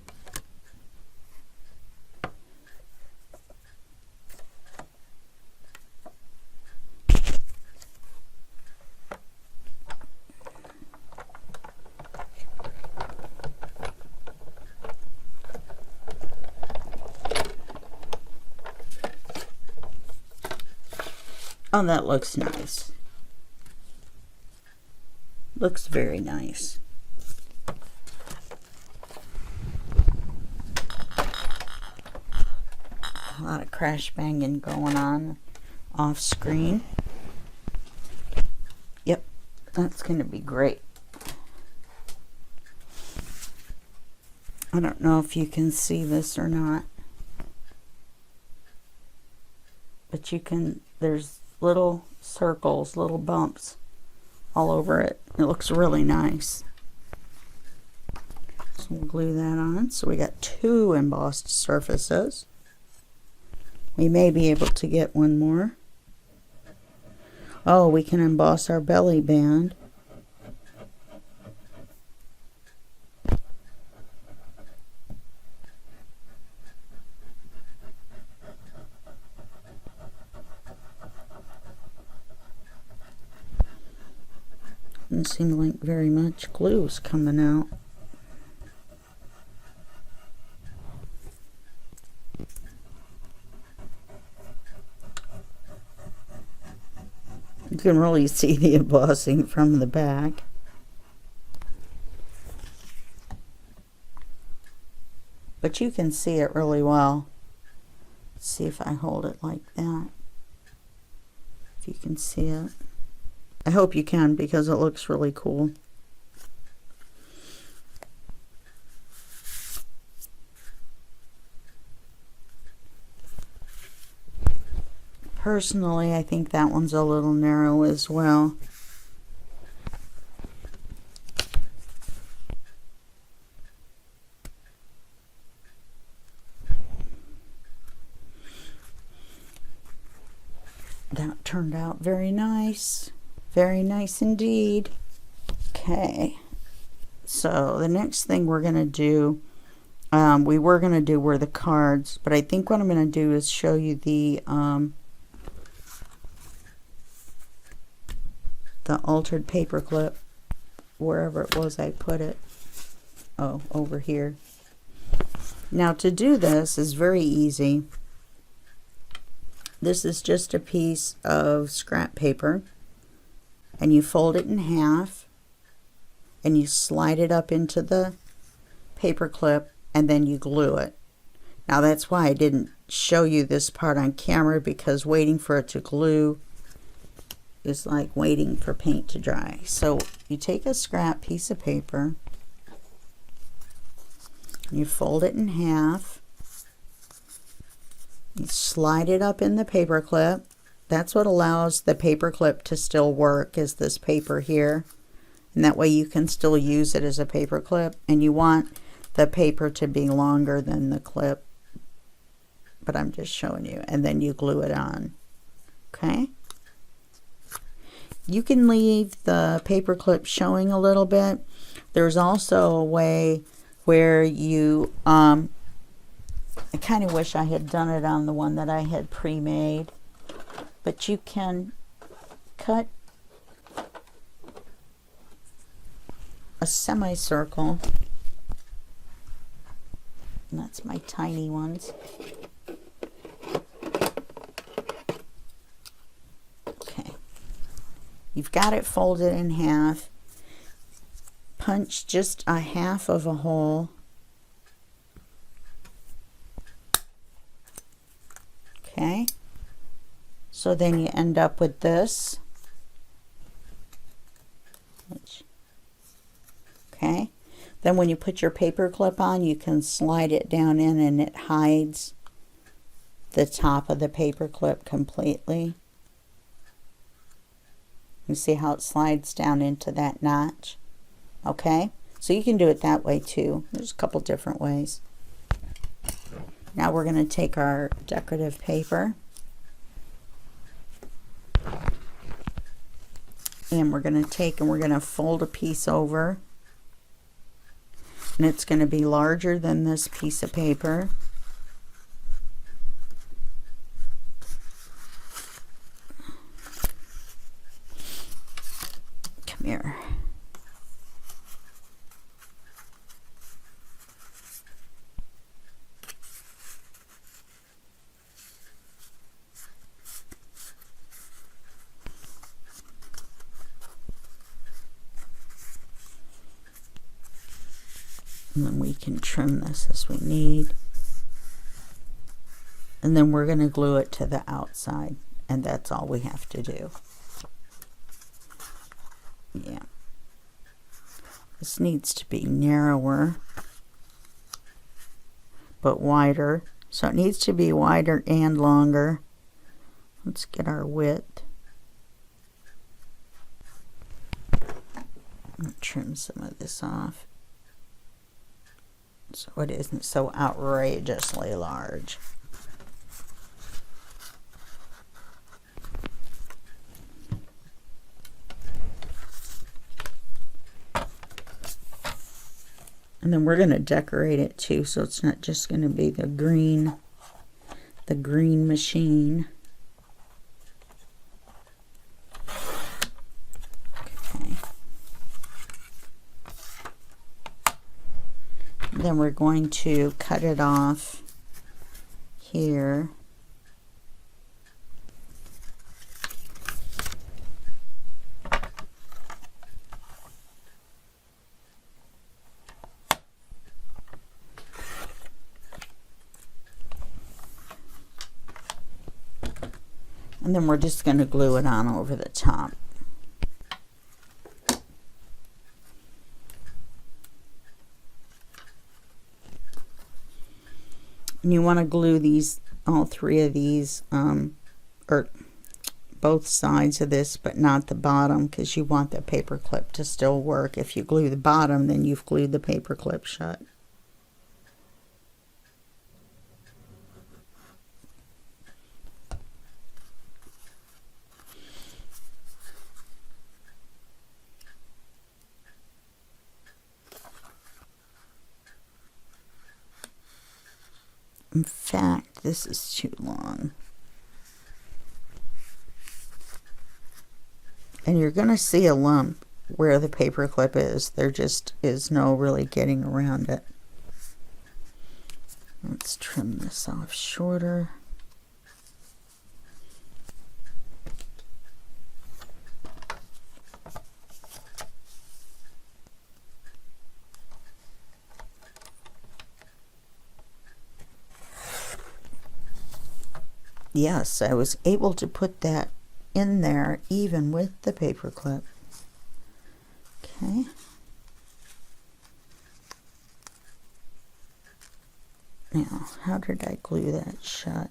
Oh, that looks nice. Looks very nice. A lot of crash banging going on off screen. Yep, that's going to be great. I don't know if you can see this or not, but you can, there's little circles, little bumps all over it. It looks really nice. So we'll glue that on. So we got 2 embossed surfaces. We may be able to get one more. Oh, we can emboss our belly band. Doesn't seem like very much glue's coming out. You can really see the embossing from the back. But you can see it really well. Let's see if I hold it like that. If you can see it. I hope you can, because it looks really cool. Personally, I think that one's a little narrow as well. That turned out very nice. Very nice indeed. Okay, so the next thing we're going to do, we were going to do were the cards, but I think what I'm going to do is show you the altered paper clip, wherever it was I put it. Oh, over here. Now to do this is very easy. This is just a piece of scrap paper, and you fold it in half and you slide it up into the paper clip, and then you glue it. Now that's why I didn't show you this part on camera, because waiting for it to glue is like waiting for paint to dry. So you take a scrap piece of paper, you fold it in half, you slide it up in the paper clip. That's what allows the paper clip to still work, is this paper here, and that way you can still use it as a paper clip. And you want the paper to be longer than the clip, but I'm just showing you. And then you glue it on. Okay, you can leave the paper clip showing a little bit. There's also a way where you I kind of wish I had done it on the one that I had pre-made. But you can cut a semicircle And that's my tiny ones. Okay. You've got it folded in half. Punch just a half of a hole. Okay. So then you end up with this. Okay. Then when you put your paper clip on, you can slide it down in and it hides the top of the paper clip completely. You see how it slides down into that notch? Okay. So you can do it that way too. There's a couple different ways. Now we're going to take our decorative paper and we're going to fold a piece over, and it's going to be larger than this piece of paper. Come here. And then we can trim this as we need. And then we're going to glue it to the outside. And that's all we have to do. Yeah. This needs to be narrower, but wider. So it needs to be wider and longer. Let's get our width. I'll trim some of this off, so it isn't so outrageously large. And then we're going to decorate it too, so it's not just going to be the green machine. Okay. Then we're going to cut it off here. And then we're just going to glue it on over the top. And you want to glue these, all three of these, or both sides of this, but not the bottom, because you want the paper clip to still work. If you glue the bottom, then you've glued the paper clip shut. In fact, this is too long. And you're going to see a lump where the paper clip is. There just is no really getting around it. Let's trim this off shorter. Yes, I was able to put that in there even with the paper clip. Okay. Now, how did I glue that shut?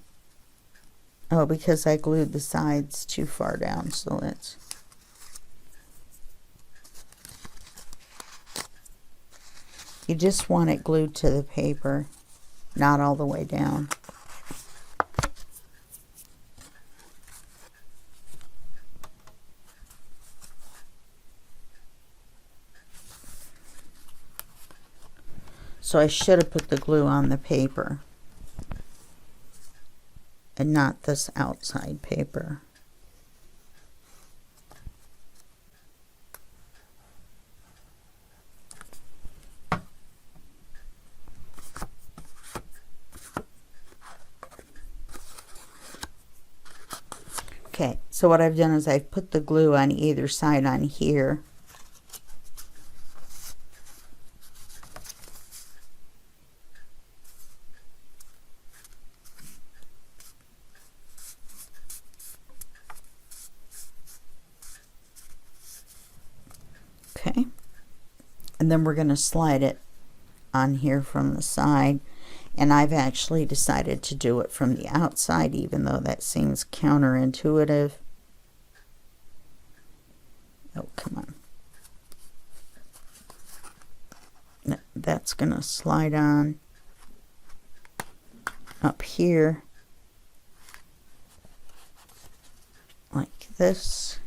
Oh, because I glued the sides too far down, so let's... You just want it glued to the paper, not all the way down. So I should have put the glue on the paper and not this outside paper. Okay, so what I've done is I've put the glue on either side on here. Okay, and then we're going to slide it on here from the side, and I've actually decided to do it from the outside, even though that seems counterintuitive. Oh, come on. That's going to slide on up here like this.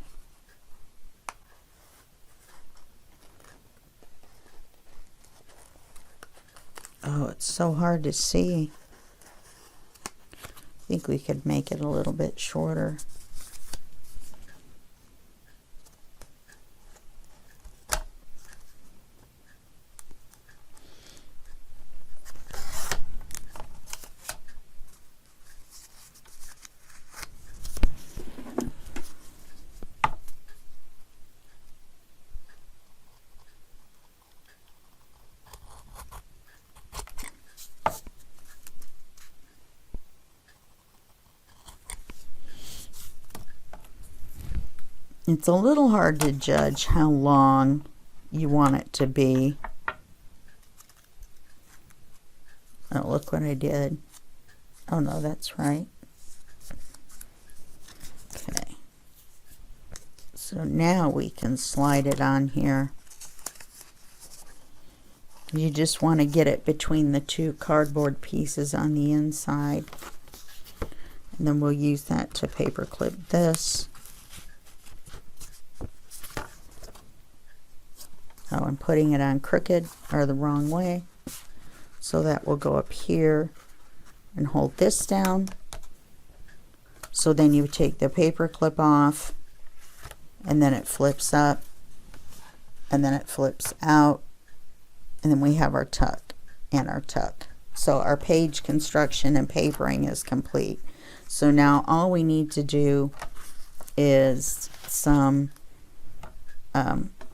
Oh, it's so hard to see. I think we could make it a little bit shorter. It's a little hard to judge how long you want it to be. Oh, look what I did. Oh no, that's right. Okay. So now we can slide it on here. You just want to get it between the two cardboard pieces on the inside. And then we'll use that to paper clip this. Oh, I'm putting it on crooked or the wrong way. So that will go up here and hold this down. So then you take the paper clip off, and then it flips up, and then it flips out, and then we have our tuck and our tuck. So our page construction and papering is complete. So now all we need to do is some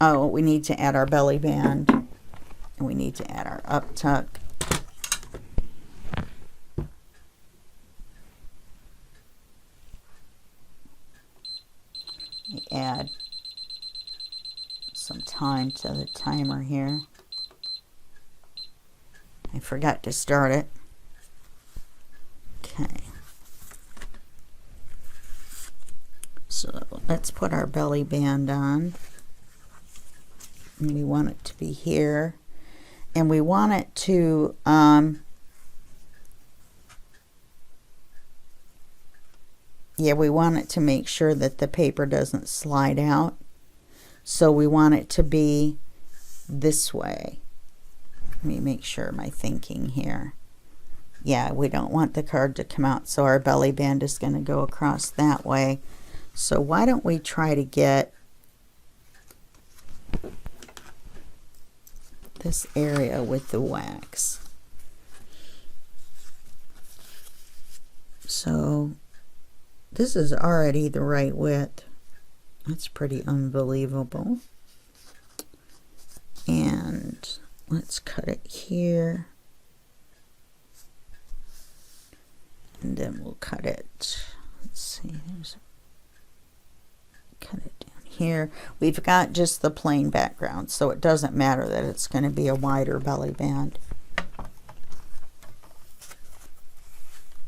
oh, we need to add our belly band, and we need to add our up tuck. Add some time to the timer here. I forgot to start it. Okay. So let's put our belly band on. And we want it to be here. And we want it to we want it to make sure that the paper doesn't slide out. So we want it to be this way. Let me make sure my thinking here. Yeah, we don't want the card to come out, so our belly band is going to go across that way. So why don't we try to get this area with the wax. So this is already the right width. That's pretty unbelievable. And let's cut it here. And then we'll cut it. Let's see. Cut it down here. We've got just the plain background, so it doesn't matter that it's going to be a wider belly band.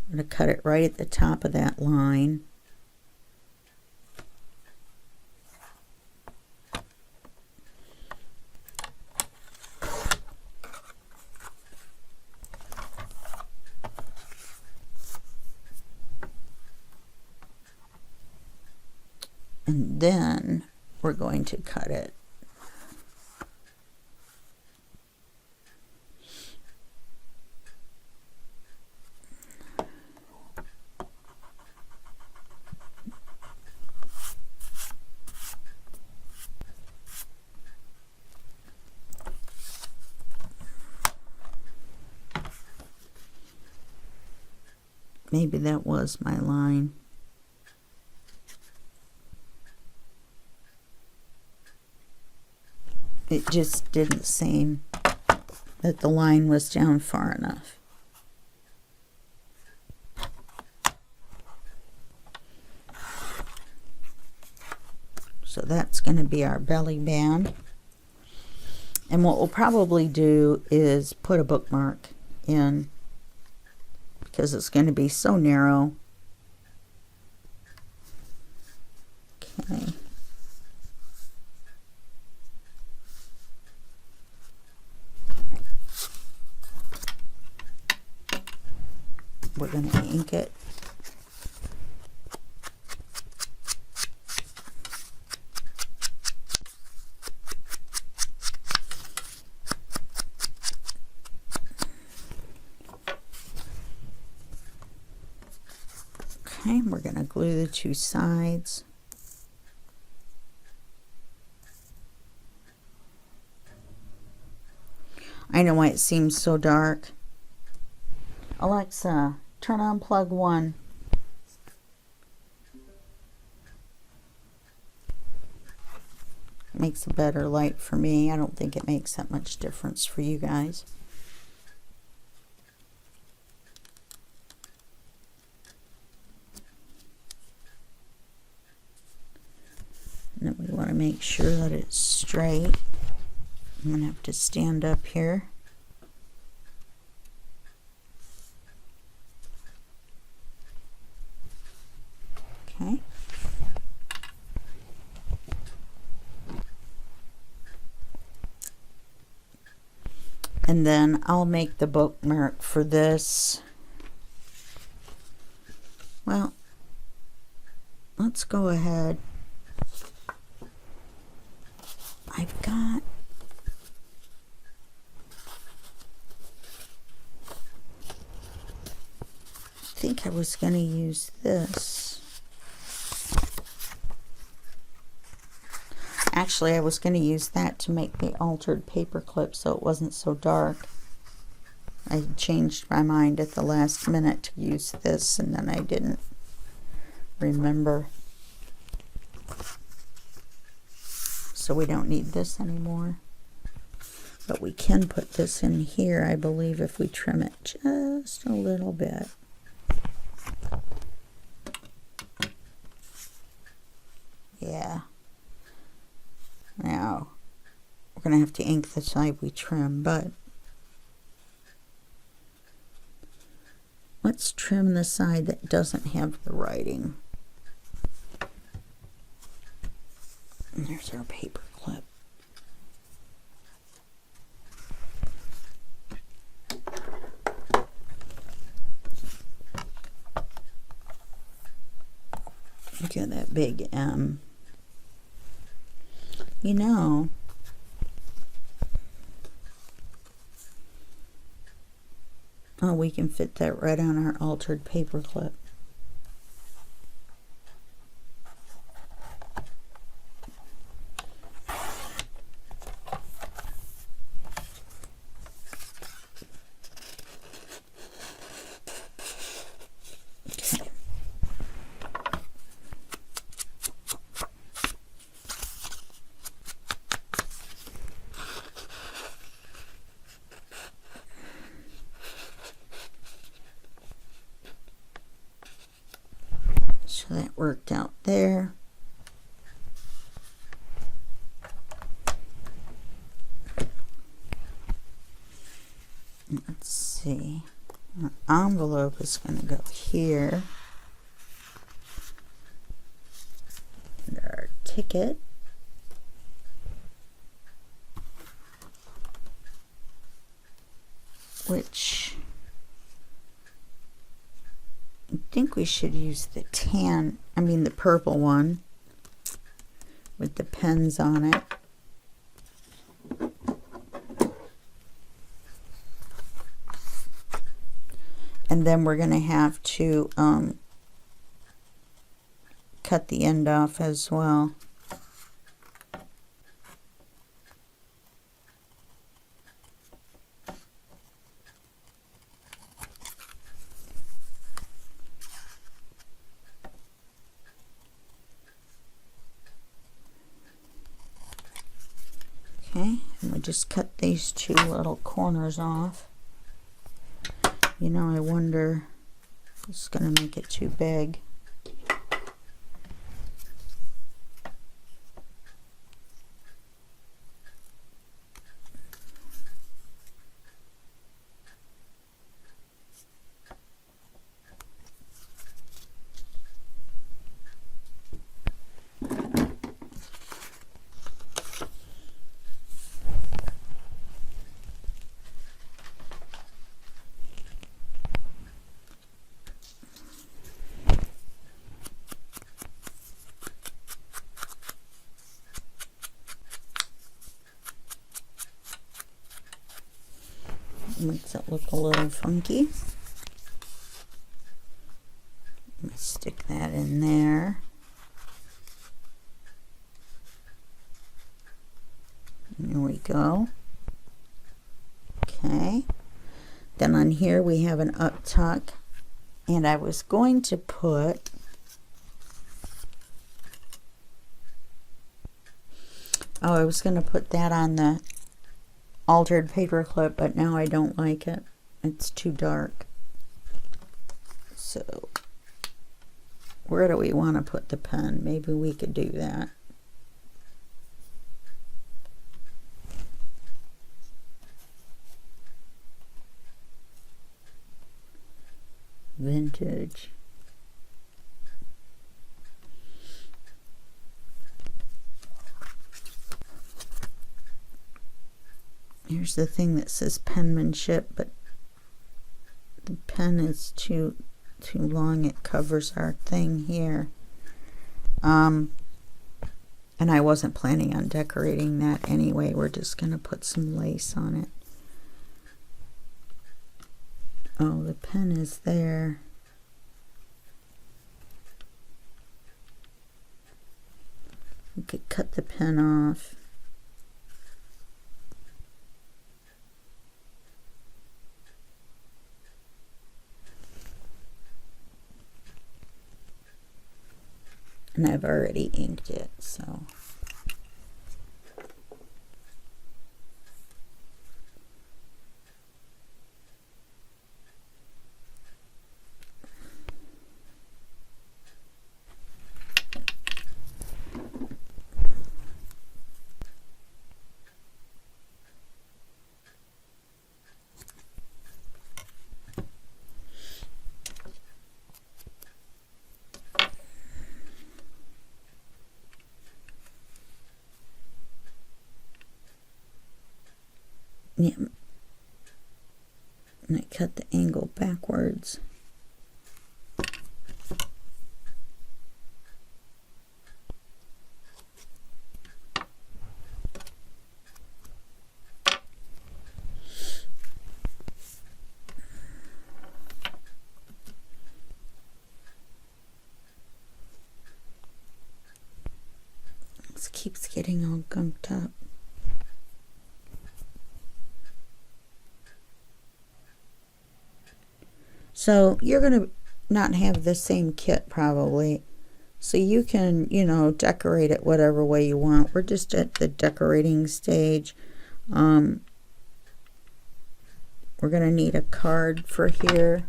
I'm going to cut it right at the top of that line. And then we're going to cut it maybe that was my line. it just didn't seem that the line was down far enough. So that's going to be our belly band. And what we'll probably do is put a bookmark in, because it's going to be so narrow. Okay. We're going to ink it. Okay, we're going to glue the two sides. I know why it seems so dark. Alexa, turn on plug 1. Makes a better light for me. I don't think it makes that much difference for you guys. And then we want to make sure that it's straight. I'm going to have to stand up here. Okay. And then I'll make the bookmark for this. Well, let's go ahead. I've got I think I was going to use this. Actually, I was going to use that to make the altered paper clip so it wasn't so dark. I changed my mind at the last minute to use this, and then I didn't remember. So we don't need this anymore. But we can put this in here, I believe, if we trim it just a little bit. Yeah. Now, we're going to have to ink the side we trim, but let's trim the side that doesn't have the writing. And there's our paper clip. Look at that big M. You know, oh, we can fit that right on our altered paper clip. So that worked out there. Let's see. Our envelope is going to go here. And our ticket. Which I think we should use the the purple one with the pens on it. And then we're going to have to cut the end off as well. Okay, and we just cut these two little corners off. You know, I wonder, it's going to make it too big. Makes it look a little funky. Let me stick that in there. There we go. Okay. Then on here we have an up tuck, and I was going to put I was going to put that on the altered paper clip, but now I don't like it. It's too dark. So where do we want to put the pen? Maybe we could do that. Vintage. Here's the thing that says penmanship, but the pen is too long. It covers our thing here. And I wasn't planning on decorating that anyway. We're just going to put some lace on it. Oh, the pen is there. We could cut the pen off. And I've already inked it, so. Yeah, and I cut the angle backwards. This keeps getting all gunked up. So you're going to not have the same kit probably. So you can, you know, decorate it whatever way you want. We're just at the decorating stage. We're going to need a card for here.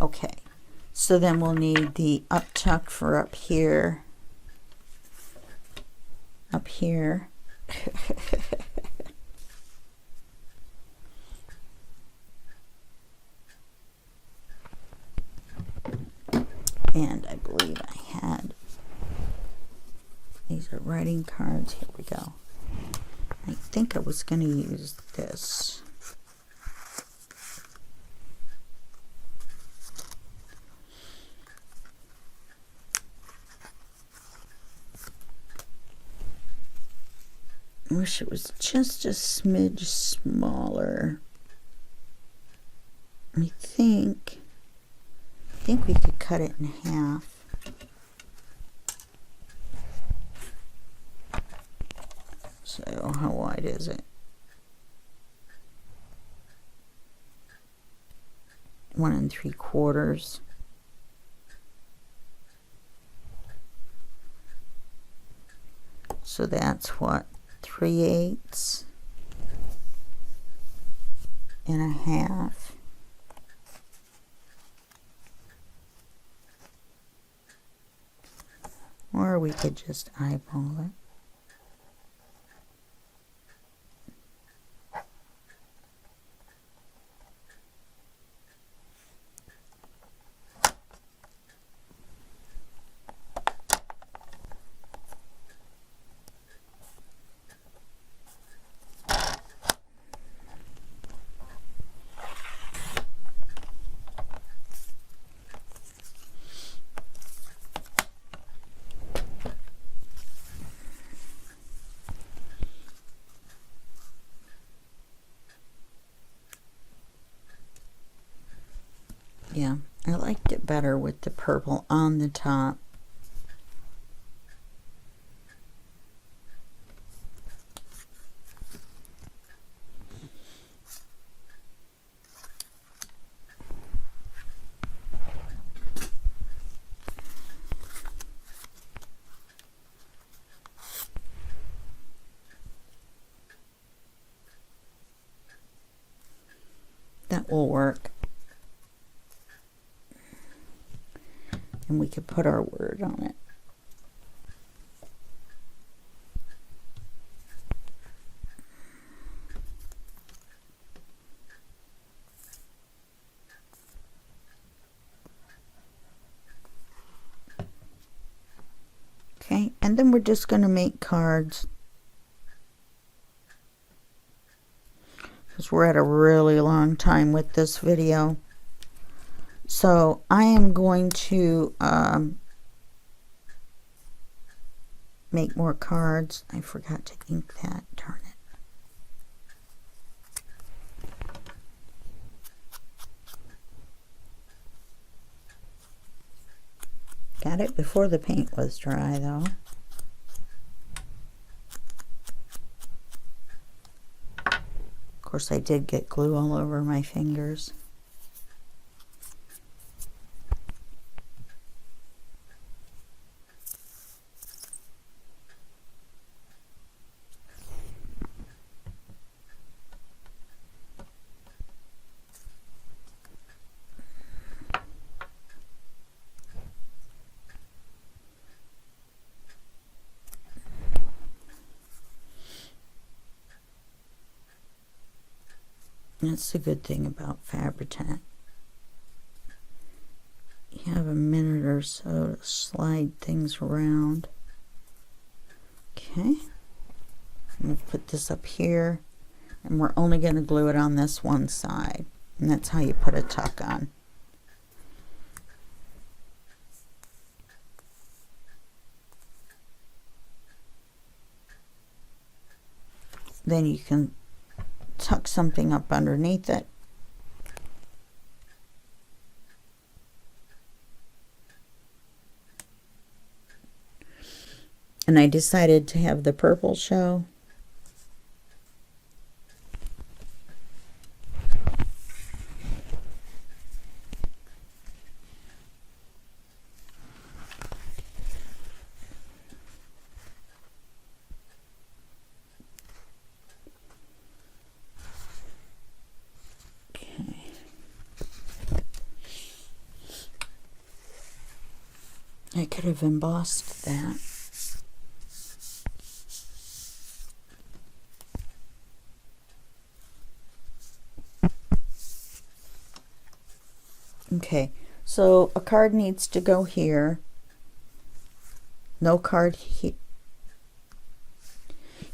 Okay, so then we'll need the up tuck for up here. Up here. And I believe I had, these are writing cards. Here we go. I think I was going to use this. I wish it was just a smidge smaller. I think we could cut it in half. side is it? 1 3/4. So that's what, 3/8 and a half. Or we could just eyeball it. Yeah, I liked it better with the purple on the top. That will work. And we could put our word on it. Okay, and then we're just going to make cards. Because we're at a really long time with this video. So I am going to make more cards. I forgot to ink that, darn it. Got it before the paint was dry though. Of course I did get glue all over my fingers. That's the good thing about Fabri-Tac. You have a minute or so to slide things around. Okay. I'm going to put this up here, and we're only going to glue it on this one side. And that's how you put a tuck on. Then you can tuck something up underneath it. And I decided to have the purple show. I could have embossed that. Okay, so a card needs to go here. No card here.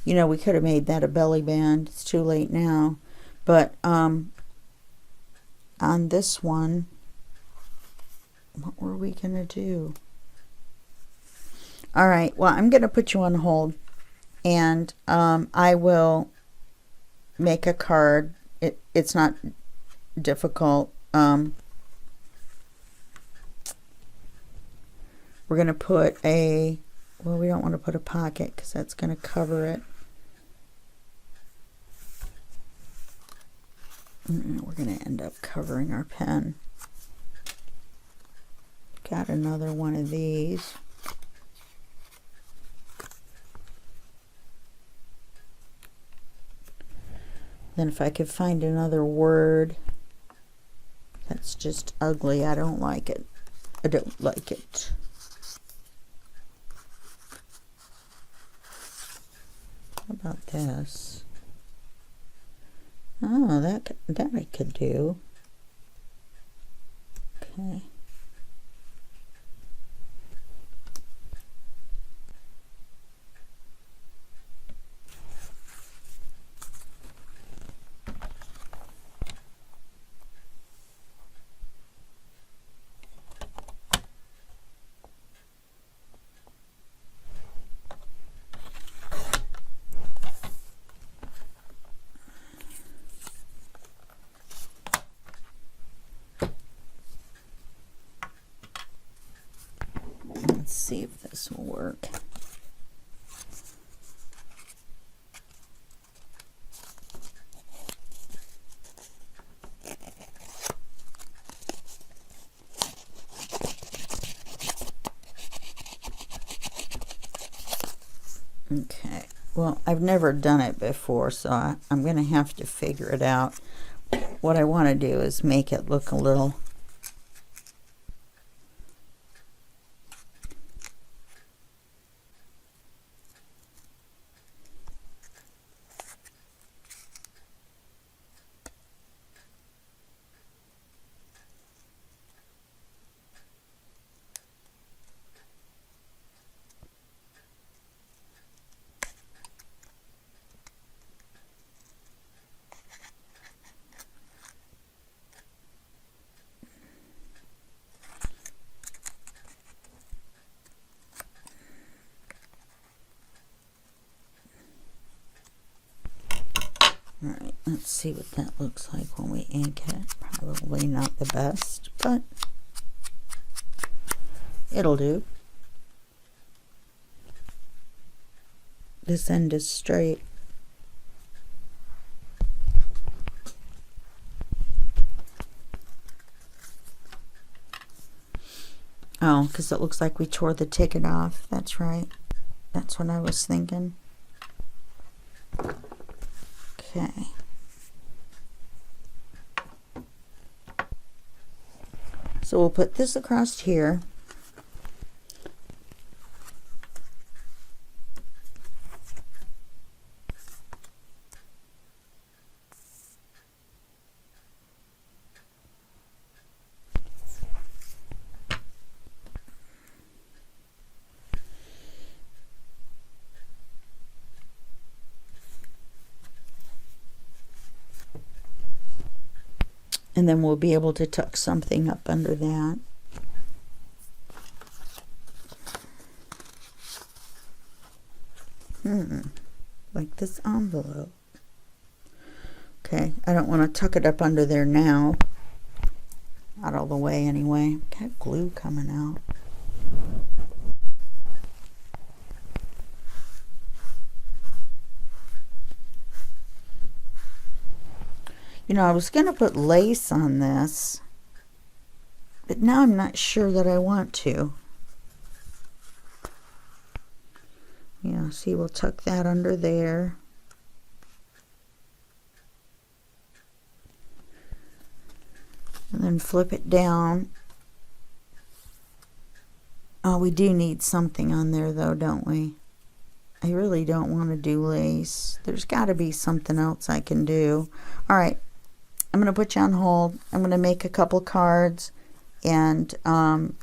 You know, we could have made that a belly band. It's too late now. But on this one, what were we going to do? All right, well, I'm going to put you on hold, and I will make a card. It's not difficult. We're going to put a, well, we don't want to put a pocket because that's going to cover it. We're going to end up covering our pen. Got another one of these. Then if I could find another word that's just ugly, I don't like it. I don't like it. How about this? Oh, that I could do. Okay. Let's see if this will work. Okay, well, I've never done it before, so I'm going to have to figure it out. What I want to do is make it look a little Alright, let's see what that looks like when we ink it. Probably not the best, but it'll do. This end is straight. Oh, because it looks like we tore the ticket off. That's right. That's what I was thinking. Okay. So we'll put this across here. And then we'll be able to tuck something up under that. Like this envelope. Okay, I don't want to tuck it up under there now. Not all the way anyway. Got glue coming out. You know, I was going to put lace on this, but now I'm not sure that I want to. Yeah, see, we'll tuck that under there. And then flip it down. Oh, we do need something on there though, don't we? I really don't want to do lace. There's got to be something else I can do. All right. I'm going to put you on hold. I'm going to make a couple cards and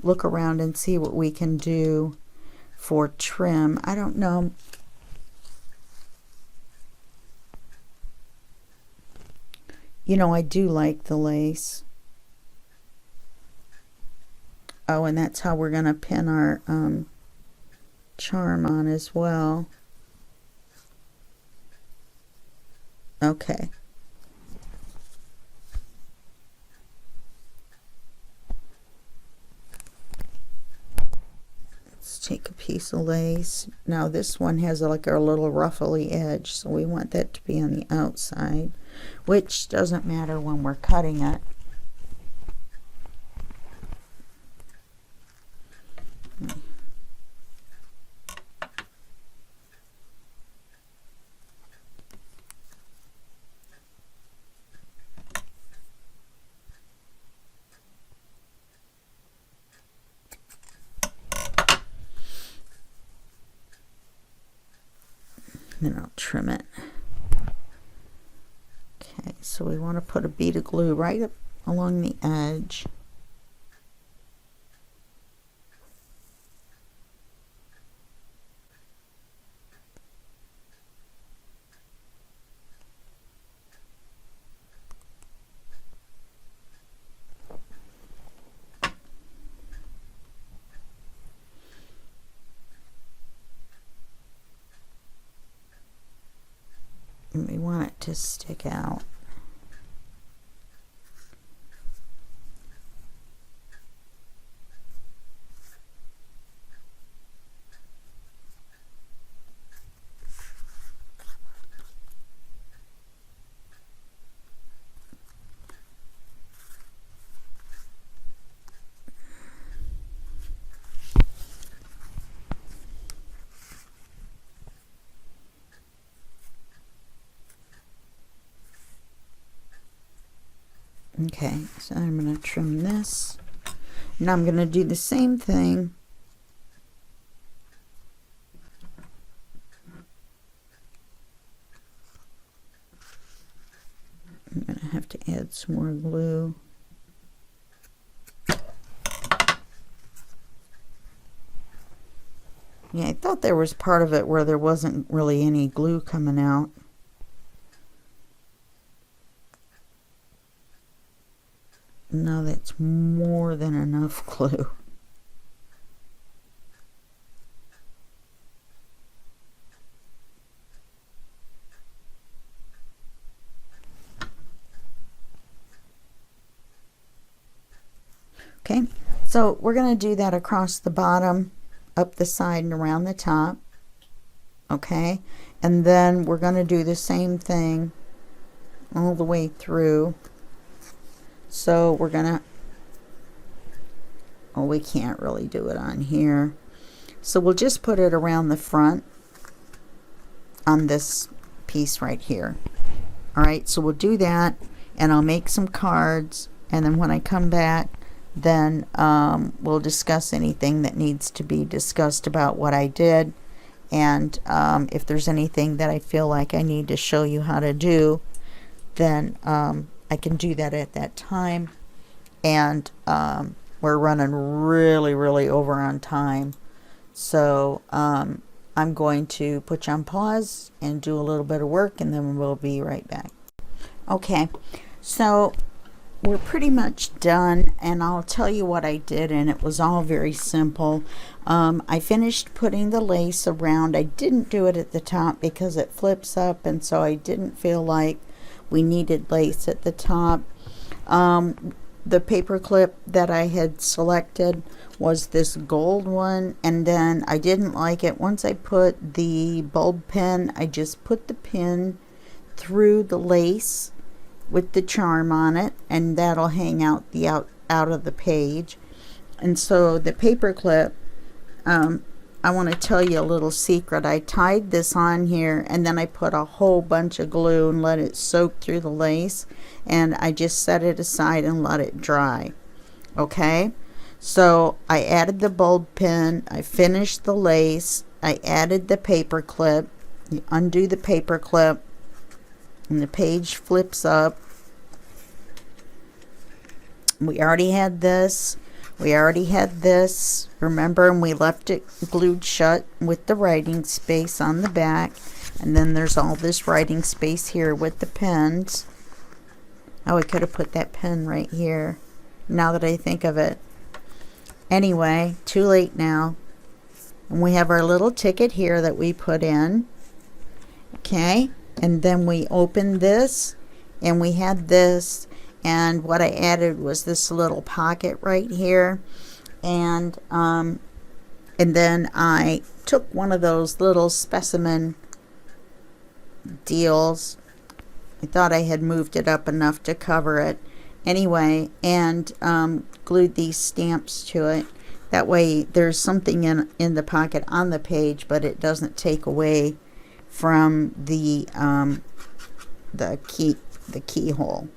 look around and see what we can do for trim. I don't know. You know, I do like the lace. Oh, and that's how we're going to pin our charm on as well. Okay. Take a piece of lace. Now this one has like a little ruffly edge, so we want that to be on the outside. which doesn't matter when we're cutting it. Then I'll trim it. Okay, so we want to put a bead of glue right up along the edge. And we want it to stick out. Okay, so I'm going to trim this. Now I'm going to do the same thing. I'm going to have to add some more glue. Yeah, I thought there was part of it where there wasn't really any glue coming out. No, that's more than enough glue. Okay, so we're going to do that across the bottom, up the side, and around the top. Okay, and then we're going to do the same thing all the way through. So we're gonna, oh, we can't really do it on here. So we'll just put it around the front on this piece right here. All right, so we'll do that, and I'll make some cards, and then when I come back, then we'll discuss anything that needs to be discussed about what I did, and if there's anything that I feel like I need to show you how to do, then I can do that at that time. And we're running really over on time, so I'm going to put you on pause and do a little bit of work, and then we'll be right back. Okay, so we're pretty much done, and I'll tell you what I did, and it was all very simple. I finished putting the lace around. I didn't do it at the top because it flips up, and so I didn't feel like we needed lace at the top. The paper clip that I had selected was this gold one, and then I didn't like it. Once I put the bulb pin, I just put the pin through the lace with the charm on it, and that'll hang out the out of the page. And so the paper clip, I want to tell you a little secret. I tied this on here, and then I put a whole bunch of glue and let it soak through the lace, and I just set it aside and let it dry. Okay, so I added the bulb pin, I finished the lace, I added the paper clip. You undo the paper clip, and the page flips up. We already had this. We already had this, remember, and we left it glued shut with the writing space on the back. And then there's all this writing space here with the pens. Oh, I could have put that pen right here, now that I think of it. Anyway, too late now. And we have our little ticket here that we put in. Okay, and then we opened this, and we had this. And what I added was this little pocket right here, and then I took one of those little specimen deals, I thought I had moved it up enough to cover it. Anyway, and glued these stamps to it. That way there's something in the pocket on the page, but it doesn't take away from the keyhole.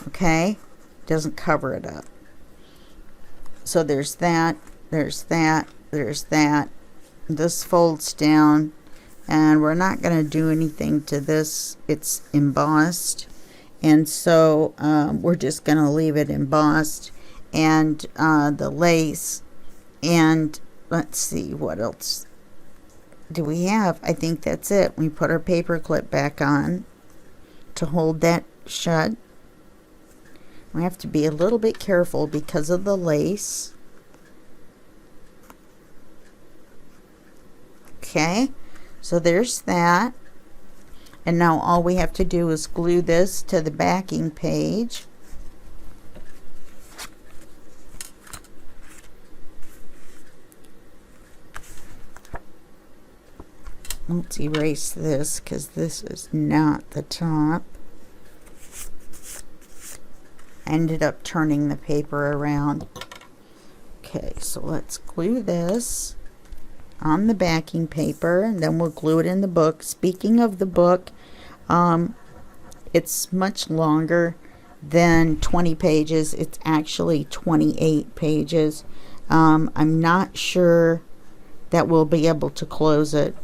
Okay? Doesn't cover it up. So there's that, there's that, there's that. This folds down, and we're not going to do anything to this. It's embossed, and so we're just going to leave it embossed. And the lace, and let's see, what else do we have? I think that's it. We put our paper clip back on to hold that shut. We have to be a little bit careful because of the lace. Okay, so there's that. And now all we have to do is glue this to the backing page. Let's erase this because this is not the top. Ended up turning the paper around. Okay, so let's glue this on the backing paper, and then we'll glue it in the book. Speaking of the book, it's much longer than 20 pages. It's actually 28 pages. I'm not sure that we'll be able to close it.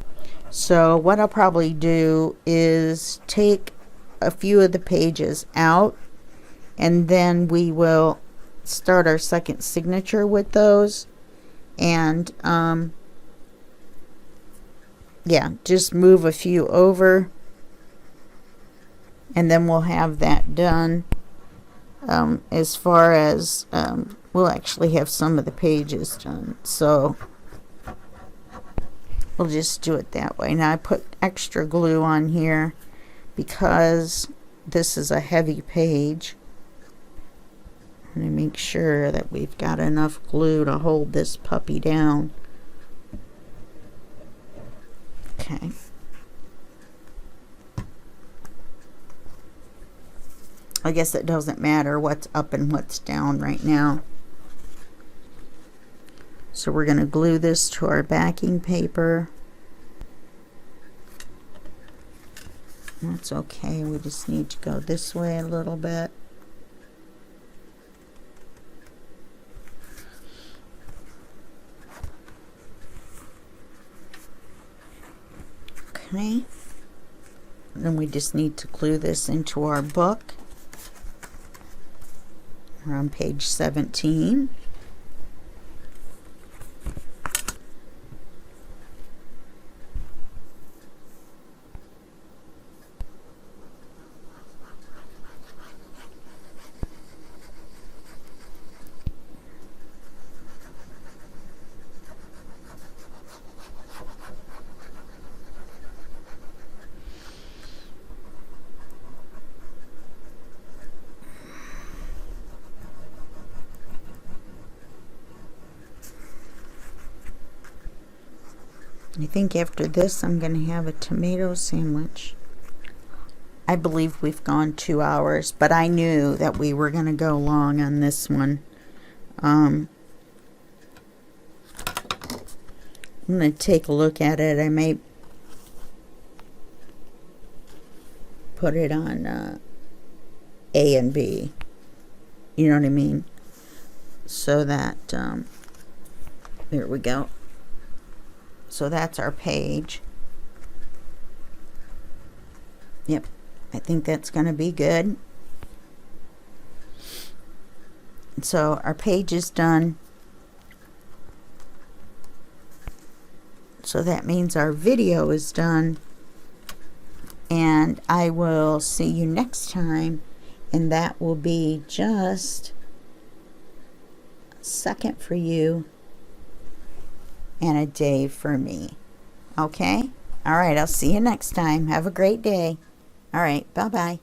So what I'll probably do is take a few of the pages out, and then we will start our second signature with those. And yeah, just move a few over, and then we'll have that done. As far as we'll actually have some of the pages done, so we'll just do it that way. Now I put extra glue on here because this is a heavy page. I'm going to make sure that we've got enough glue to hold this puppy down. Okay. I guess it doesn't matter what's up and what's down right now. So we're going to glue this to our backing paper. That's okay. We just need to go this way a little bit. Okay. Then we just need to glue this into our book. We're on page 17. I think after this I'm going to have a tomato sandwich. I believe we've gone 2 hours, but I knew that we were going to go long on this one. I'm going to take a look at it. I may put it on A and B. You know what I mean? So that, there we go. So that's our page. Yep, I think that's going to be good. So our page is done. So that means our video is done. And I will see you next time. And that will be just a second for you and a day for me. Okay? All right, I'll see you next time. Have a great day. All right, bye-bye.